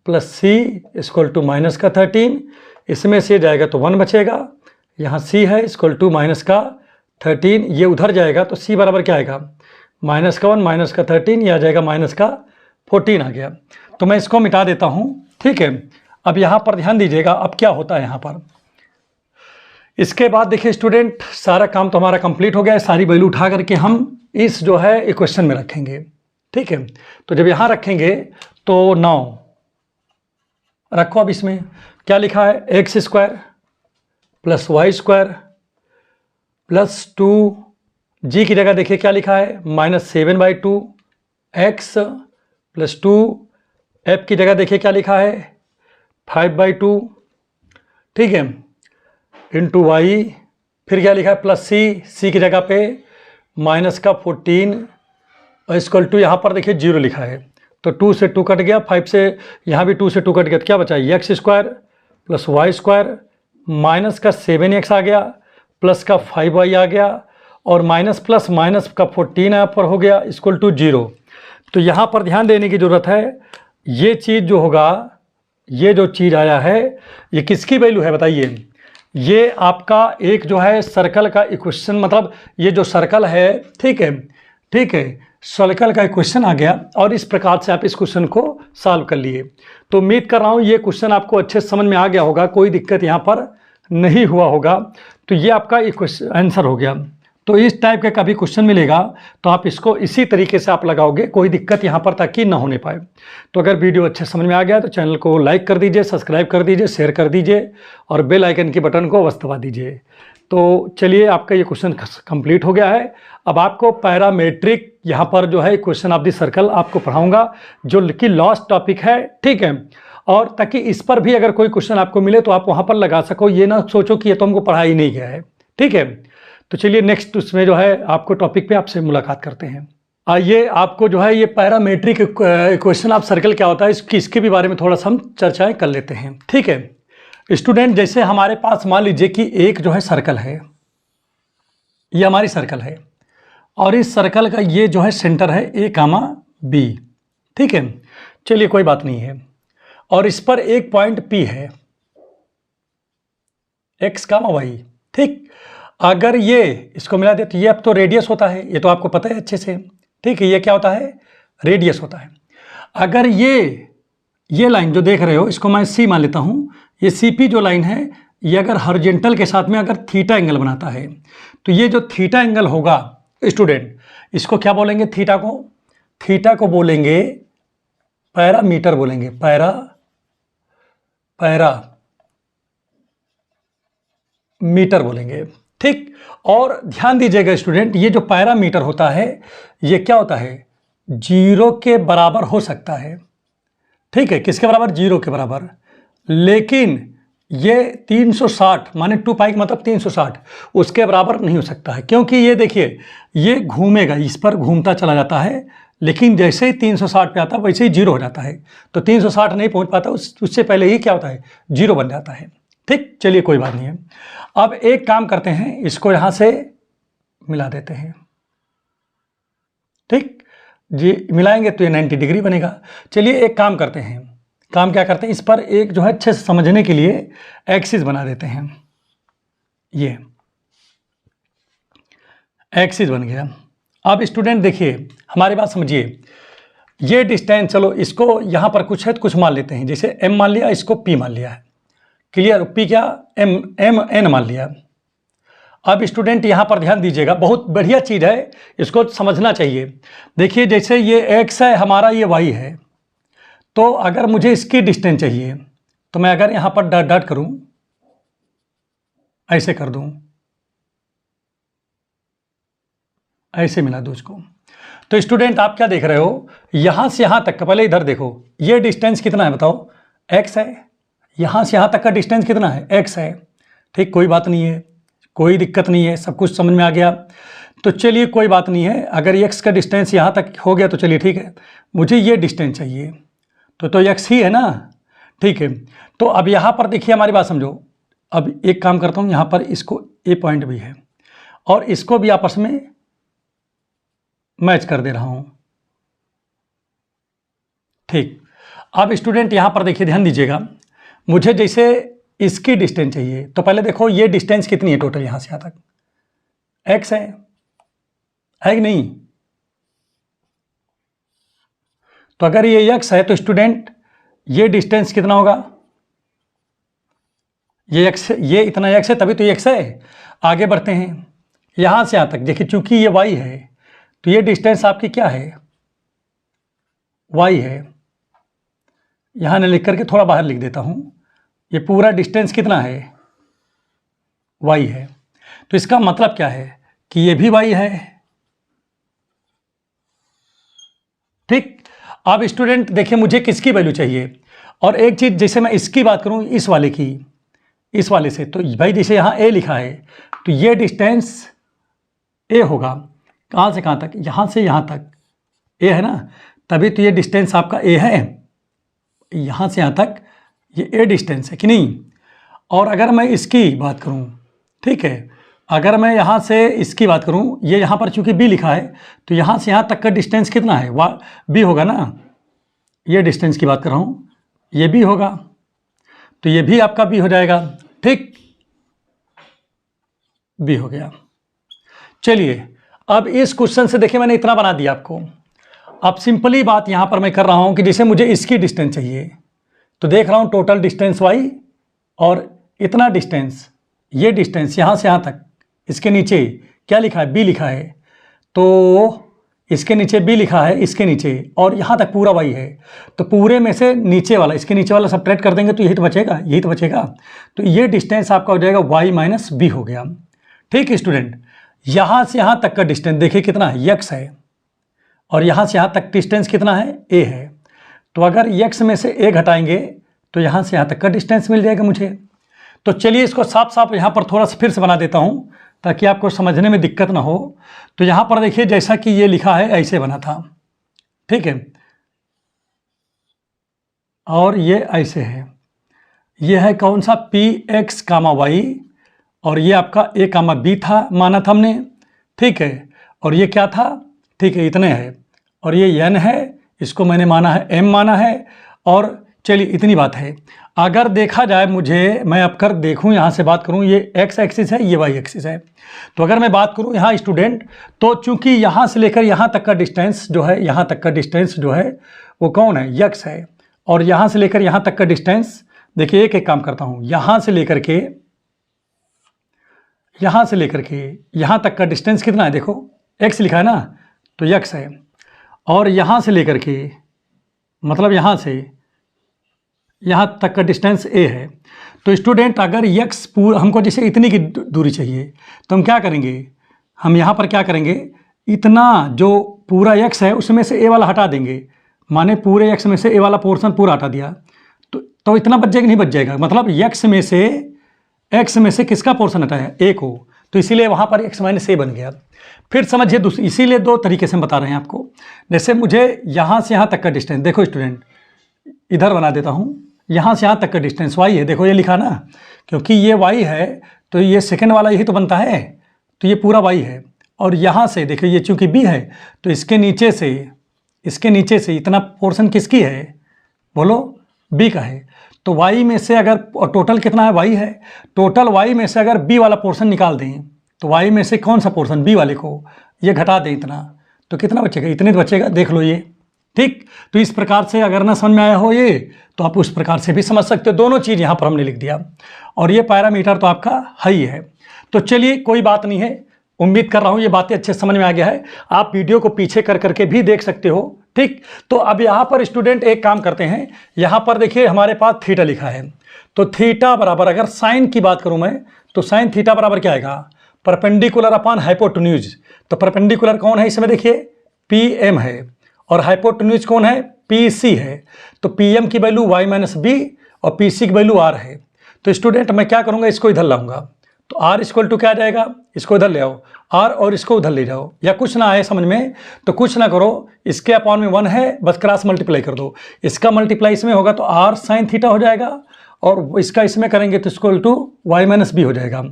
plus C equal to minus का 13। इसमें से जाएगा तो 1 बचेगा, यहाँ C है इक्वल टू माइनस का 13, ये उधर जाएगा तो C बराबर क्या आएगा, माइनस का 1 माइनस का 13, ये आ जाएगा माइनस का 14 आ गया। तो मैं इसको मिटा देता हूँ, ठीक है। अब यहाँ पर ध्यान दीजिएगा अब क्या होता है यहाँ पर। इसके बाद देखिए स्टूडेंट, सारा काम तो हमारा कंप्लीट हो गया है। सारी वैल्यू उठा करके हम इस जो है इक्वेशन में रखेंगे, ठीक है। तो जब यहाँ रखेंगे तो 9 रखो। अब इसमें क्या लिखा है, X square plus Y square plus 2G की जगह देखिए क्या लिखा है, -7/2 एक्स प्लस 2, F की जगह देखिए क्या लिखा है 5/2, ठीक है, इंटू वाई। फिर क्या लिखा है प्लस C की जगह पे माइनस का 14 और इक्वल टू यहाँ पर देखिए 0 लिखा है। तो 2 से 2 कट गया, 5 से यहाँ भी 2 से 2 कट गया, तो क्या बचा, X square plus Y square minus का 7x आ गया प्लस का 5y आ गया और माइनस प्लस माइनस का 14 यहाँ पर हो गया इक्वल टू 0। तो यहाँ पर ध्यान देने की ज़रूरत है, ये चीज़ जो होगा, ये जो चीज़ आया है ये किसकी वैल्यू है बताइए। ये आपका एक जो है सर्कल का इक्वेशन, मतलब ये जो सर्कल है, ठीक है, ठीक है, सर्कल का क्वेश्चन आ गया और इस प्रकार से आप इस क्वेश्चन को सॉल्व कर लिए। तो उम्मीद कर रहा हूँ ये क्वेश्चन आपको अच्छे समझ में आ गया होगा, कोई दिक्कत यहाँ पर नहीं हुआ होगा। तो ये आपका क्वेश्चन आंसर हो गया। तो इस टाइप का कभी क्वेश्चन मिलेगा तो आप इसको इसी तरीके से आप लगाओगे, कोई दिक्कत यहाँ पर ताकि ना होने पाए। तो अगर वीडियो अच्छे समझ में आ गया तो चैनल को लाइक कर दीजिए, सब्सक्राइब कर दीजिए, शेयर कर दीजिए और बेल आइकन के बटन को अवश्य दबा दीजिए। तो चलिए आपका ये क्वेश्चन कंप्लीट हो गया है। अब आपको पैरामेट्रिक यहाँ पर जो है क्वेश्चन ऑफ द सर्कल आपको पढ़ाऊंगा, जो कि लास्ट टॉपिक है, ठीक है। और ताकि इस पर भी अगर कोई क्वेश्चन आपको मिले तो आप वहाँ पर लगा सको, ये ना सोचो कि ये तो हमको पढ़ा ही नहीं गया है, ठीक है। तो चलिए नेक्स्ट उसमें जो है आपको टॉपिक पे आपसे मुलाकात करते हैं। आइए आपको जो है ये पैरामेट्रिक इक्वेशन ऑफ सर्कल क्या होता है इसके भी बारे में थोड़ा सा हम चर्चाएँ कर लेते हैं, ठीक है। स्टूडेंट, जैसे हमारे पास मान लीजिए कि एक जो है सर्कल है, ये हमारी सर्कल है और इस सर्कल का ये जो है सेंटर है A, B, ठीक है। चलिए कोई बात नहीं है। और इस पर एक पॉइंट P है, X, Y, ठीक। अगर ये इसको मिला दे तो ये अब तो रेडियस होता है, ये तो आपको पता है अच्छे से, ठीक है। ये क्या होता है, रेडियस होता है। अगर ये लाइन जो देख रहे हो इसको मैं C मान लेता हूँ, ये CP जो लाइन है ये अगर हॉरिजॉन्टल के साथ में अगर थीटा एंगल बनाता है तो ये जो थीटा एंगल होगा स्टूडेंट, इसको क्या बोलेंगे, थीटा को बोलेंगे पैरामीटर बोलेंगे, पैरामीटर बोलेंगे, ठीक। और ध्यान दीजिएगा स्टूडेंट, ये जो पैरामीटर होता है ये क्या होता है, 0 के बराबर हो सकता है, ठीक है। किसके बराबर, 0 के बराबर। लेकिन ये 360 माने 2 पाई का मतलब 360 उसके बराबर नहीं हो सकता है, क्योंकि ये देखिए ये घूमेगा, इस पर घूमता चला जाता है, लेकिन जैसे ही 360 पे आता है वैसे ही 0 हो जाता है। तो 360 नहीं पहुंच पाता, उससे पहले ही क्या होता है, 0 बन जाता है, ठीक। चलिए कोई बात नहीं है। अब एक काम करते हैं, इसको यहाँ से मिला देते हैं, ठीक जी। मिलाएंगे तो ये 90 डिग्री बनेगा। चलिए एक काम करते हैं, काम क्या करते हैं, इस पर एक जो है अच्छे से समझने के लिए एक्सिस बना देते हैं। ये एक्सिस बन गया। अब स्टूडेंट देखिए हमारी बात समझिए, ये डिस्टेंस, चलो इसको यहाँ पर कुछ है तो कुछ मान लेते हैं, जैसे m मान लिया, इसको p मान लिया है, क्लियर। p क्या, n मान लिया। अब स्टूडेंट यहाँ पर ध्यान दीजिएगा, बहुत बढ़िया चीज़ है, इसको समझना चाहिए। देखिए जैसे ये x है हमारा, ये y है, तो अगर मुझे इसकी डिस्टेंस चाहिए तो मैं अगर यहाँ पर डॉट डॉट करूँ, ऐसे कर दूँ, ऐसे मिला दूँ इसको, तो स्टूडेंट आप क्या देख रहे हो, यहाँ से यहाँ तक का, पहले इधर देखो, ये डिस्टेंस कितना है बताओ, x है। यहाँ से यहाँ तक का डिस्टेंस कितना है, x है, ठीक। कोई बात नहीं है, कोई दिक्कत नहीं है, सब कुछ समझ में आ गया। तो चलिए कोई बात नहीं है, अगर x का डिस्टेंस यहाँ तक हो गया तो चलिए ठीक है। मुझे ये डिस्टेंस चाहिए तो x ही है ना, ठीक है। तो अब यहाँ पर देखिए हमारी बात समझो, अब एक काम करता हूँ, यहाँ पर इसको ए पॉइंट भी है और इसको भी आपस में मैच कर दे रहा हूँ। ठीक, अब स्टूडेंट यहाँ पर देखिए ध्यान दीजिएगा, मुझे जैसे इसकी डिस्टेंस चाहिए, तो पहले देखो ये डिस्टेंस कितनी है टोटल यहाँ से यहाँ तक, x है कि नहीं? तो अगर ये x है तो स्टूडेंट ये डिस्टेंस कितना होगा, ये x, ये इतना x है तभी तो ये x है। आगे बढ़ते हैं यहाँ से यहाँ तक, देखिए चूंकि ये y है तो ये डिस्टेंस आपकी क्या है, y है। यहाँ न लिख करके थोड़ा बाहर लिख देता हूँ, ये पूरा डिस्टेंस कितना है, y है। तो इसका मतलब क्या है कि ये भी y है। ठीक, अब स्टूडेंट देखिए मुझे किसकी वैल्यू चाहिए, और एक चीज़ जैसे मैं इसकी बात करूँ इस वाले की, इस वाले से, तो भाई जैसे यहाँ a लिखा है तो ये डिस्टेंस a होगा। कहाँ से कहाँ तक, यहाँ से यहाँ तक a है ना, तभी तो ये डिस्टेंस आपका a है। यहाँ से यहाँ तक ये a डिस्टेंस है कि नहीं। और अगर मैं इसकी बात करूँ, ठीक है, अगर मैं यहाँ से इसकी बात करूँ, ये यहाँ पर चूंकि b लिखा है तो यहाँ से यहाँ तक का डिस्टेंस कितना है, b होगा ना। ये डिस्टेंस की बात कर रहा हूँ, ये b होगा, तो ये भी आपका b हो जाएगा। ठीक, b हो गया। चलिए अब इस क्वेश्चन से देखिए मैंने इतना बना दिया आपको। अब सिंपली बात यहाँ पर मैं कर रहा हूँ कि जैसे मुझे इसकी डिस्टेंस चाहिए, तो देख रहा हूँ टोटल डिस्टेंस y और इतना डिस्टेंस, ये डिस्टेंस यहाँ से यहाँ तक, इसके नीचे क्या लिखा है, b लिखा है, तो इसके नीचे b लिखा है, इसके नीचे, और यहाँ तक पूरा y है। तो पूरे में से नीचे वाला, इसके नीचे वाला सब्ट्रैक्ट कर देंगे तो यही तो बचेगा, यही तो बचेगा। तो ये डिस्टेंस आपका हो जाएगा y माइनस बी हो गया। ठीक है स्टूडेंट, यहाँ से यहाँ तक का डिस्टेंस देखिए कितना है, x है, और यहाँ से यहाँ तक डिस्टेंस कितना है, a है। तो अगर x में से a घटाएंगे तो यहाँ से यहाँ तक का डिस्टेंस मिल जाएगा मुझे। तो चलिए इसको साफ साफ यहाँ पर थोड़ा सा फिर से बना देता हूँ ताकि आपको समझने में दिक्कत ना हो। तो यहाँ पर देखिए जैसा कि ये लिखा है ऐसे बना था, ठीक है, और ये ऐसे है, ये है कौन सा, पी एक्स कामा वाई, और ये आपका ए कामा बी था, माना था हमने, ठीक है, और ये क्या था, ठीक है, इतने है, और ये एन है, इसको मैंने माना है एम माना है। और चलिए इतनी बात है। अगर देखा जाए मुझे, मैं अब कर देखूं, यहाँ से बात करूं, ये एक्स एक्सिस है, ये वाई एक्सिस है। तो अगर मैं बात करूं यहाँ स्टूडेंट, तो चूंकि यहाँ से लेकर यहाँ तक का डिस्टेंस जो है, यहाँ तक का डिस्टेंस जो है वो कौन है, यक्स है, और यहाँ से लेकर यहाँ तक का डिस्टेंस, देखिए एक एक काम करता हूँ, यहाँ से लेकर के यहाँ तक का डिस्टेंस कितना है, देखो एक्स लिखा है ना, तो यक्स है, और यहाँ से लेकर के मतलब यहाँ से यहाँ तक का डिस्टेंस a है। तो स्टूडेंट अगर x पूरा, हमको जैसे इतनी की दूरी चाहिए, तो हम क्या करेंगे, हम यहाँ पर क्या करेंगे, इतना जो पूरा x है उसमें से a वाला हटा देंगे, माने पूरे x में से a वाला पोर्शन पूरा हटा दिया, तो इतना बच जाएगा, नहीं बच जाएगा, मतलब x में से किसका पोर्शन हटाया, a को, तो इसीलिए वहाँ पर x माइनस a बन गया। फिर समझिए दूसरी, इसीलिए दो तरीके से हम बता रहे हैं आपको। जैसे मुझे यहाँ से यहाँ तक का डिस्टेंस, देखो स्टूडेंट इधर बना देता हूँ, यहाँ से यहाँ तक का डिस्टेंस y है, देखो ये लिखा ना, क्योंकि ये y है तो ये सेकंड वाला यही तो बनता है, तो ये पूरा y है। और यहाँ से देखिए ये चूंकि b है तो इसके नीचे से इतना पोर्शन किसकी है, बोलो, b का है। तो y में से अगर टोटल कितना है, y है, टोटल y में से अगर b वाला पोर्शन निकाल दें तो y में से कौन सा पोर्शन, b वाले को ये घटा दें इतना, तो कितना बचेगा, इतने तो बचेगा, देख लो ये। ठीक, तो इस प्रकार से अगर ना समझ में आया हो ये, तो आप उस प्रकार से भी समझ सकते हो। दोनों चीज़ यहाँ पर हमने लिख दिया, और ये पैरामीटर तो आपका हाई है। तो चलिए कोई बात नहीं है, उम्मीद कर रहा हूँ ये बातें अच्छे समझ में आ गया है। आप वीडियो को पीछे कर करके भी देख सकते हो। ठीक, तो अब यहाँ पर स्टूडेंट एक काम करते हैं, यहाँ पर देखिए हमारे पास थीटा लिखा है, तो थीटा बराबर, अगर साइन की बात करूँ मैं, तो साइन थीटा बराबर क्या आएगा, परपेंडिकुलर अपॉन हाइपोटेन्यूज। तो परपेंडिकुलर कौन है इसमें, देखिए पी एम है, और हाइपोटेन्यूज कौन है, पी सी है। तो पी एम की वैल्यू y माइनस बी और पी सी की वैल्यू r है। तो स्टूडेंट मैं क्या करूँगा, इसको इधर लाऊंगा, तो आर इक्वल टू क्या आ जाएगा, इसको इधर ले आओ आर और इसको उधर ले जाओ, या कुछ ना आए समझ में तो कुछ ना करो, इसके अपॉन में 1 है, बस क्रॉस मल्टीप्लाई कर दो, इसका मल्टीप्लाई इसमें होगा तो आर साइन थीटा हो जाएगा, और इसका इसमें करेंगे तो equal to Y minus B हो जाएगा।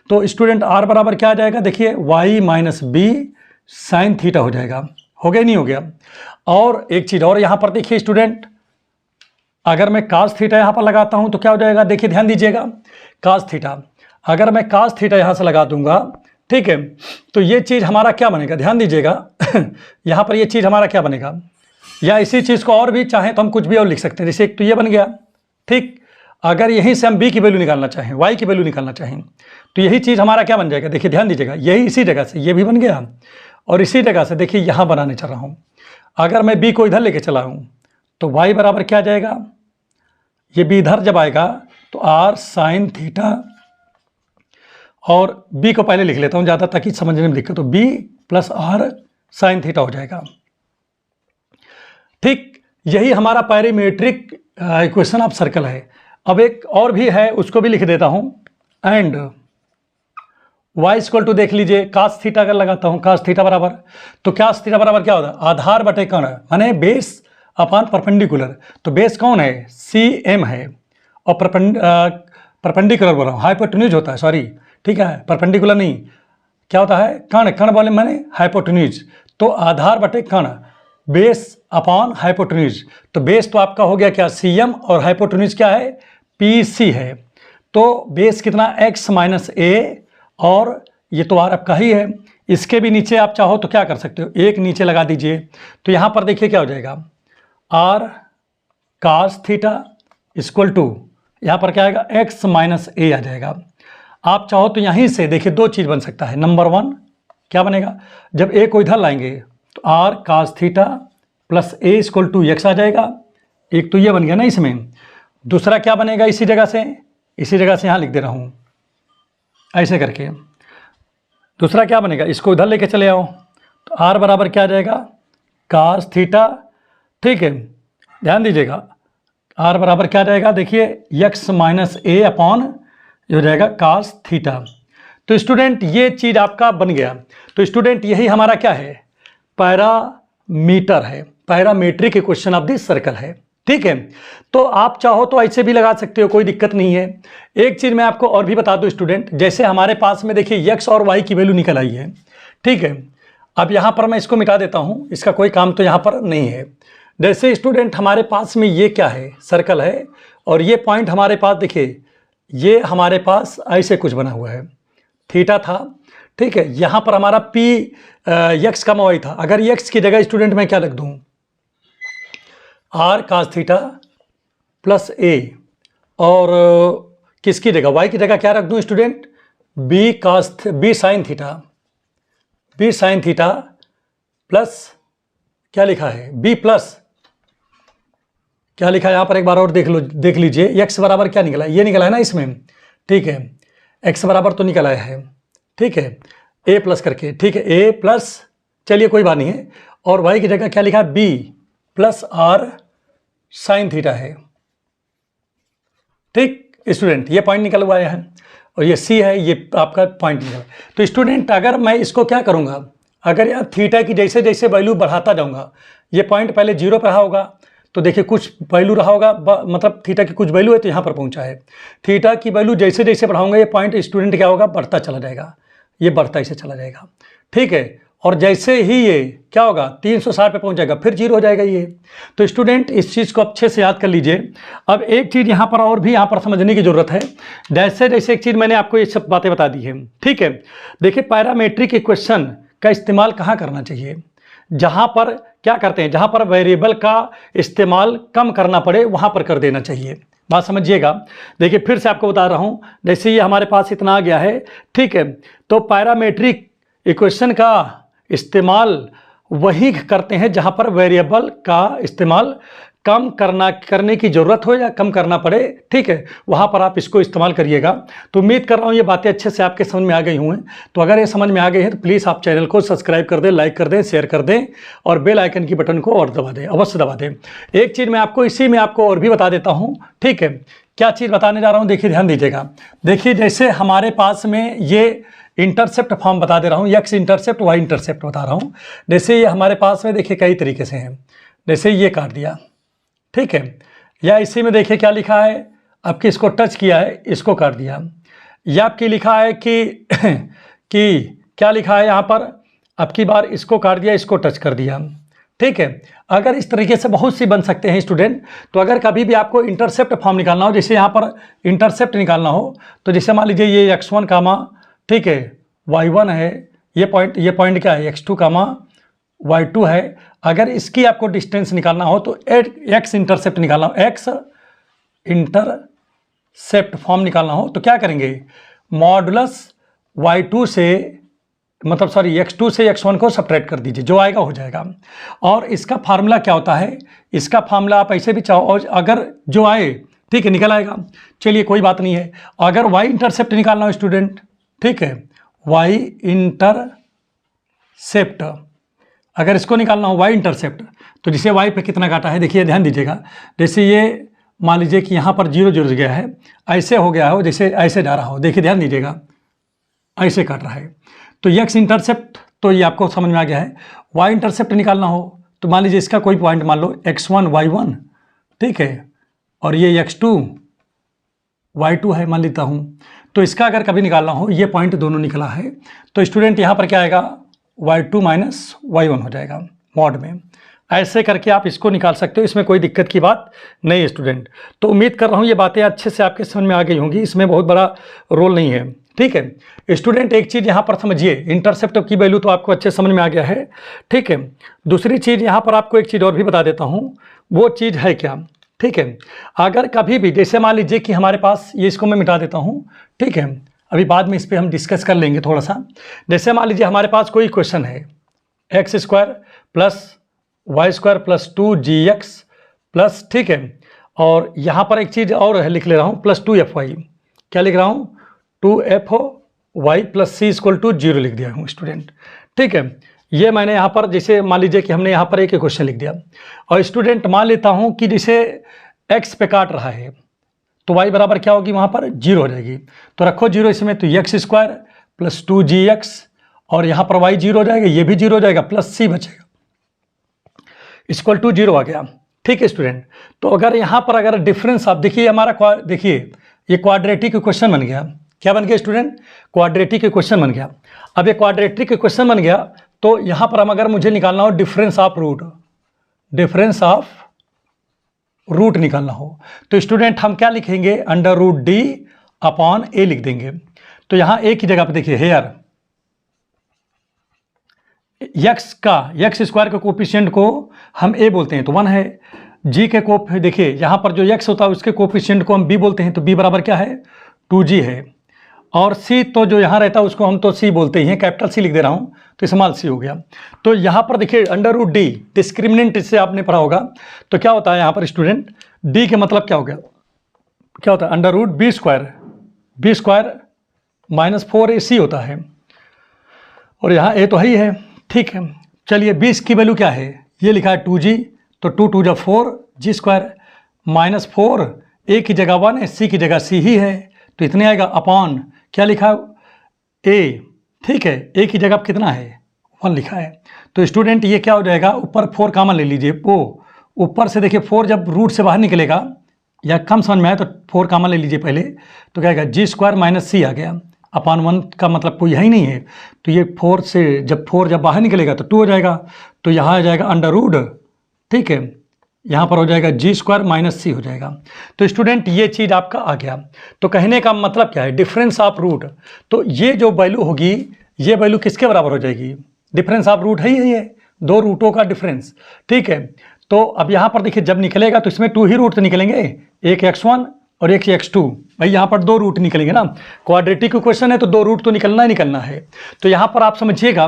तो स्टूडेंट आर बराबर क्या आ जाएगा, देखिए Y minus B sine theta हो जाएगा। हो गया नहीं हो गया। और एक चीज़ और यहाँ पर देखिए स्टूडेंट, अगर मैं कास थीटा यहाँ पर लगाता हूँ तो क्या हो जाएगा, देखिए ध्यान दीजिएगा, कास थीटा, अगर मैं कास थीटा यहाँ से लगा दूंगा, ठीक है, तो ये चीज़ हमारा क्या बनेगा, ध्यान दीजिएगा यहाँ पर ये चीज़ हमारा क्या बनेगा, या इसी चीज़ को और भी चाहें तो हम कुछ भी और लिख सकते हैं, जैसे एक तो ये बन गया, ठीक। अगर यहीं से हम b की वैल्यू निकालना चाहें, y की वैल्यू निकालना चाहें, तो यही चीज़ हमारा क्या बन जाएगा, देखिए ध्यान दीजिएगा, यही इसी जगह से ये भी बन गया, और इसी जगह से देखिए यहाँ बनाने चल रहा हूँ, अगर मैं b को इधर लेके चला हूँ तो y बराबर क्या आ जाएगा, ये b इधर जब आएगा तो r साइन थीटा, और b को पहले लिख लेता हूँ ज़्यादा ताकि समझने में दिक्कत हो, b plus r sign theta हो जाएगा, ठीक। यही हमारा पैरामीट्रिक इक्वेशन ऑफ सर्कल है। अब एक और भी है, उसको भी लिख देता हूँ, एंड y इक्वल टू देख लीजिए कास थीटा अगर लगाता हूँ, कास थीटा बराबर, तो कास थीटा बराबर क्या होता है, आधार बटे कर्ण माने बेस अपॉन परपेंडिकुलर, तो बेस कौन है, CM है, और परपेंडिकुलर बोल रहा हूँ, हाइपोटेन्यूज होता है, सॉरी, ठीक है, परपेंडिकुलर नहीं, क्या होता है, कर्ण, कर्ण बोले माने हाइपोटेन्यूज, तो आधार बटे कर्ण बेस अपॉन हाइपोटेन्यूज, तो बेस तो आपका हो गया क्या CM, और हाइपोटेन्यूज क्या है PC है, तो बेस कितना x माइनस ए, और ये तो आर आपका ही है, इसके भी नीचे आप चाहो तो क्या कर सकते हो, एक नीचे लगा दीजिए, तो यहाँ पर देखिए क्या हो जाएगा, R cos theta equal to, यहाँ पर क्या आएगा x माइनस ए आ जाएगा। आप चाहो तो यहीं से देखिए दो चीज़ बन सकता है, नंबर 1 क्या बनेगा, जब ए को इधर लाएंगे तो r cos theta plus a equal to x आ जाएगा, एक तो ये बन गया ना इसमें, दूसरा क्या बनेगा, इसी जगह से यहाँ लिख दे रहा हूँ ऐसे करके, दूसरा क्या बनेगा, इसको इधर लेके चले आओ तो आर बराबर क्या आ जाएगा, कास थीटा, ठीक है, ध्यान दीजिएगा, आर बराबर क्या आ जाएगा, देखिए एक्स माइनस ए अपॉन हो जाएगा कास थीटा। तो स्टूडेंट ये चीज़ आपका बन गया। तो स्टूडेंट यही हमारा क्या है, पैरामीटर है, parametric equation of this circle है, ठीक है। तो आप चाहो तो ऐसे भी लगा सकते हो, कोई दिक्कत नहीं है। एक चीज़ मैं आपको और भी बता दूं स्टूडेंट, जैसे हमारे पास में देखिए x और y की वैल्यू निकल आई है, ठीक है। अब यहाँ पर मैं इसको मिटा देता हूँ, इसका कोई काम तो यहाँ पर नहीं है। जैसे स्टूडेंट हमारे पास में ये क्या है, सर्कल है, और ये पॉइंट हमारे पास देखिए, ये हमारे पास ऐसे कुछ बना हुआ है, थीटा था, ठीक है। यहाँ पर हमारा p x का y था, अगर x की जगह स्टूडेंट मैं क्या रख दूँ, R cos theta plus A, और किसकी जगह, y की जगह क्या रख दूँ student, B sine theta plus क्या लिखा है, b प्लस क्या लिखा है यहाँ पर, एक बार और देख लीजिए, x बराबर क्या निकला है, ये निकला है ना इसमें, ठीक है, x बराबर तो निकला है, ठीक है, a प्लस करके, ठीक है, a प्लस, चलिए कोई बात नहीं है, और y की जगह क्या लिखा है, b plus R sine theta है, ठीक स्टूडेंट, ये पॉइंट निकल हुआ है, और ये c है, ये आपका पॉइंट निकला। तो स्टूडेंट अगर मैं इसको क्या करूँगा, अगर यार थीटा की जैसे जैसे वैल्यू बढ़ाता जाऊँगा, ये पॉइंट पहले 0 पर रहा होगा, तो देखिए कुछ वैल्यू रहा होगा, मतलब थीटा की कुछ वैल्यू है तो यहाँ पर पहुँचा है, थीटा की वैल्यू जैसे जैसे बढ़ाऊंगा ये पॉइंट स्टूडेंट क्या होगा, बढ़ता चला जाएगा, ये बढ़ता ऐसे चला जाएगा, ठीक है। और जैसे ही ये क्या होगा 360 पे पहुँच जाएगा, फिर 0 हो जाएगा ये। तो स्टूडेंट इस चीज़ को अच्छे से याद कर लीजिए। अब एक चीज़ यहाँ पर और भी यहाँ पर समझने की ज़रूरत है, जैसे जैसे एक चीज़ मैंने आपको ये सब बातें बता दी है, ठीक है। देखिए पैरामीट्रिक इक्वेशन का इस्तेमाल कहाँ करना चाहिए, जहाँ पर क्या करते हैं, जहाँ पर वेरिएबल का इस्तेमाल कम करना पड़े वहाँ पर कर देना चाहिए, बात समझिएगा। देखिए फिर से आपको बता रहा हूँ, जैसे ये हमारे पास इतना आ गया है, ठीक है, तो पैरामीट्रिक इक्वेशन का इस्तेमाल वही करते हैं जहाँ पर वेरिएबल का इस्तेमाल कम करने की ज़रूरत हो या कम करना पड़े, ठीक है, वहाँ पर आप इसको इस्तेमाल करिएगा। तो उम्मीद कर रहा हूँ ये बातें अच्छे से आपके समझ में आ गई होंगी। तो अगर ये समझ में आ गई है तो प्लीज़ आप चैनल को सब्सक्राइब कर दें, लाइक कर दें, शेयर कर दें और बेल आइकन की बटन को और दबा दें, अवश्य दबा दें। एक चीज़ मैं आपको इसी में आपको और भी बता देता हूँ, ठीक है। क्या चीज़ बताने जा रहा हूँ, देखिए ध्यान दीजिएगा। देखिए जैसे हमारे पास में ये इंटरसेप्ट फॉर्म बता दे रहा हूँ, एक्स इंटरसेप्ट वाई इंटरसेप्ट बता रहा हूँ। जैसे ये हमारे पास में देखिए कई तरीके से हैं, जैसे ये काट दिया, ठीक है, या इसी में देखिए क्या लिखा है, आपके इसको टच किया है, इसको काट दिया, या आपकी लिखा है कि क्या लिखा है यहाँ पर, आपकी बार इसको काट दिया, इसको टच कर दिया, ठीक है। अगर इस तरीके से बहुत सी बन सकते हैं स्टूडेंट। तो अगर कभी भी आपको इंटरसेप्ट फॉर्म निकालना हो, जैसे यहाँ पर इंटरसेप्ट निकालना हो, तो जैसे मान लीजिए ये x1 कामा, ठीक है, y1 है, ये पॉइंट क्या है, x2 कामा y2 है। अगर इसकी आपको डिस्टेंस निकालना हो तो x इंटरसेप्ट निकालना हो, x इंटरसेप्ट फॉर्म निकालना हो तो क्या करेंगे, मॉडुलस y2 से मतलब सॉरी x2 से x1 को सब्ट्रैक्ट कर दीजिए, जो आएगा हो जाएगा। और इसका फार्मूला क्या होता है, इसका फार्मूला आप ऐसे भी चाहो और अगर जो आए, ठीक है, निकल आएगा, चलिए कोई बात नहीं है। अगर y इंटरसेप्ट निकालना हो स्टूडेंट, ठीक है, y इंटरसेप्ट, अगर इसको निकालना हो y इंटरसेप्ट, तो जिसे y पे कितना काटा है, देखिए ध्यान दीजिएगा। जैसे ये मान लीजिए कि यहाँ पर 0 0 गया है, ऐसे हो गया हो, जैसे ऐसे जा रहा हो, देखिए ध्यान दीजिएगा, ऐसे काट रहा है। तो x इंटरसेप्ट तो ये आपको समझ में आ गया है। y इंटरसेप्ट निकालना हो तो मान लीजिए इसका कोई पॉइंट मान लो x1 y1, ठीक है, और ये x2 y2 है मान लेता हूँ। तो इसका अगर कभी निकालना हो, ये पॉइंट दोनों निकला है, तो स्टूडेंट यहाँ पर क्या आएगा, y2 माइनस y1 हो जाएगा मॉड में। ऐसे करके आप इसको निकाल सकते हो, इसमें कोई दिक्कत की बात नहीं है स्टूडेंट। तो उम्मीद कर रहा हूँ ये बातें अच्छे से आपके समझ में आ गई होंगी, इसमें बहुत बड़ा रोल नहीं है, ठीक है। स्टूडेंट एक चीज़ यहाँ पर समझिए, इंटरसेप्ट की वैल्यू तो आपको अच्छे समझ में आ गया है, ठीक है। दूसरी चीज़ यहाँ पर आपको एक चीज़ और भी बता देता हूँ, वो चीज़ है क्या, ठीक है। अगर कभी भी जैसे मान लीजिए कि हमारे पास ये, इसको मैं मिटा देता हूँ, ठीक है, अभी बाद में इस पर हम डिस्कस कर लेंगे थोड़ा सा। जैसे मान लीजिए हमारे पास कोई क्वेश्चन है, X square plus Y square plus 2gx plus, ठीक है, और यहाँ पर एक चीज़ और है, लिख ले रहा हूँ प्लस 2fy, क्या लिख रहा हूँ, 2fy plus c equal to 0 लिख दिया हूँ स्टूडेंट, ठीक है। ये मैंने यहाँ पर जैसे मान लीजिए कि हमने यहाँ पर एक क्वेश्चन लिख दिया, और स्टूडेंट मान लेता हूँ कि जैसे x पे काट रहा है तो y बराबर क्या होगी, वहाँ पर 0 हो जाएगी। तो रखो 0 इसमें, तो x स्क्वायर प्लस 2gx, और यहाँ पर y 0 हो जाएगा, ये भी 0 हो जाएगा, प्लस c बचेगा, इक्वल टू 0 आ गया, ठीक है स्टूडेंट। तो अगर यहाँ पर अगर डिफरेंस आप देखिए, हमारा देखिए ये क्वाड्रेटिक क्वेश्चन बन गया, क्या बन गया स्टूडेंट, क्वाड्रेटिक क्वेश्चन बन गया। अब ये क्वाड्रेटिक क्वेश्चन बन गया, तो यहाँ पर हम अगर मुझे निकालना हो डिफरेंस ऑफ रूट निकालना हो, तो स्टूडेंट हम क्या लिखेंगे, under root d upon a लिख देंगे। तो यहाँ a की जगह पे देखिए हेयर एक्स स्क्वायर के कोफिशिएंट को हम a बोलते हैं तो 1 है, g के कोफ देखिए यहाँ पर जो x होता है उसके कोफिशिएंट को हम b बोलते हैं, तो b बराबर क्या है, 2g है, और c तो जो यहाँ रहता है उसको हम तो c बोलते ही हैं, कैपिटल C लिख दे रहा हूँ, तो स्मॉल c हो गया। तो यहाँ पर देखिए अंडर रूट d डिस्क्रिमिनेंट, इससे आपने पढ़ा होगा, तो क्या होता है यहाँ पर स्टूडेंट, d के मतलब क्या हो गया, क्या होता है, under root B square minus 4ac होता है, और यहाँ a तो ही है, ठीक है। चलिए 20 की वैल्यू क्या है, ये लिखा है 2g, तो 2 2 जा 4 g स्क्वायर माइनस 4, a की जगह 1 है, c की जगह c ही है, तो इतने आएगा, अपॉन क्या लिखा a, ठीक है, a की जगह कितना है, 1 लिखा है। तो स्टूडेंट ये क्या हो जाएगा, ऊपर 4 कॉमन ले लीजिए, वो ऊपर से देखिए 4 जब रूट से बाहर निकलेगा या कम समझ में आए तो 4 कॉमन ले लीजिए पहले, तो क्या आएगा, g स्क्वायर माइनस c आ गया, अपॉन 1 का मतलब कोई है ही नहीं है, तो ये 4 से जब बाहर निकलेगा तो 2 हो जाएगा, तो यहाँ आ जाएगा अंडर रूट, ठीक है, यहाँ पर हो जाएगा g स्क्वायर माइनस c हो जाएगा। तो स्टूडेंट ये चीज़ आपका आ गया। तो कहने का मतलब क्या है, डिफरेंस ऑफ रूट, तो ये जो वैल्यू होगी, ये वैल्यू किसके बराबर हो जाएगी, डिफरेंस ऑफ रूट है ही है, दो रूटों का डिफरेंस, ठीक है। तो अब यहाँ पर देखिए जब निकलेगा तो इसमें 2 ही रूट तो निकलेंगे, एक x1 और एक x2, भाई यहाँ पर 2 रूट निकलेंगे ना, क्वाड्रेटिक क्वेश्चन है तो 2 रूट तो निकलना ही निकलना है। तो यहाँ पर आप समझिएगा,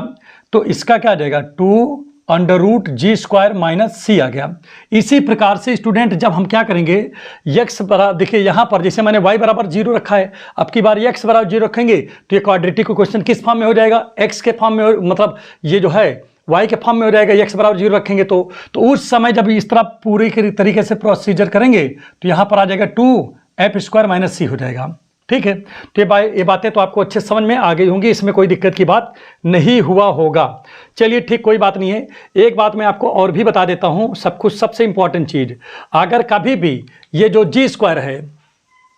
तो इसका क्या आ जाएगा, 2 √g² माइनस सी आ गया। इसी प्रकार से स्टूडेंट जब हम क्या करेंगे, x बराबर, देखिए यहाँ पर जैसे मैंने y बराबर 0 रखा है, अब की बार x बराबर 0 रखेंगे तो ये क्वाड्रेटिक इक्वेशन किस फॉर्म में हो जाएगा, x के फॉर्म में, मतलब ये जो है y के फॉर्म में हो जाएगा। x बराबर 0 रखेंगे तो उस समय जब इस तरह पूरी तरीके से प्रोसीजर करेंगे तो यहाँ पर आ जाएगा 2f² माइनस सी हो जाएगा। ठीक है, तो ये बातें तो आपको अच्छे समझ में आ गई होंगी, इसमें कोई दिक्कत की बात नहीं हुआ होगा। चलिए ठीक, कोई बात नहीं है। एक बात मैं आपको और भी बता देता हूं, सबसे इंपॉर्टेंट चीज, अगर कभी भी ये जो g² है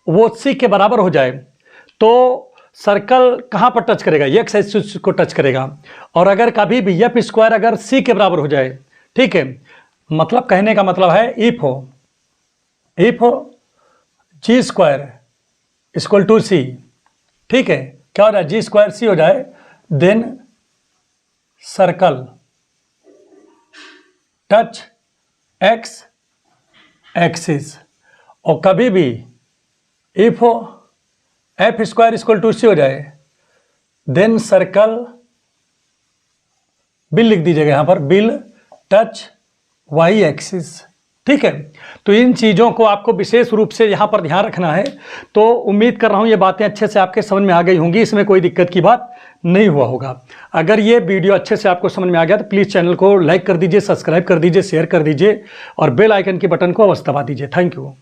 वो c के बराबर हो जाए तो सर्कल कहां पर टच करेगा, x एक्सिस को टच करेगा। और अगर कभी भी f² अगर c के बराबर हो जाए, ठीक है, मतलब कहने का मतलब है इफ g² इक्वल टू सी, ठीक है, क्या हो रहा है, g² c हो जाए, then circle touch x axis. और कभी भी इफ f² इक्वल टू सी हो जाए, देन सर्कल, बिल लिख दीजिएगा यहाँ पर, बिल टच y एक्सिस। ठीक है, तो इन चीज़ों को आपको विशेष रूप से यहाँ पर ध्यान रखना है। तो उम्मीद कर रहा हूँ ये बातें अच्छे से आपके समझ में आ गई होंगी, इसमें कोई दिक्कत की बात नहीं हुआ होगा। अगर ये वीडियो अच्छे से आपको समझ में आ गया तो प्लीज़ चैनल को लाइक कर दीजिए, सब्सक्राइब कर दीजिए, शेयर कर दीजिए और बेल आइकन के बटन को अवश्य दबा दीजिए। Thank you.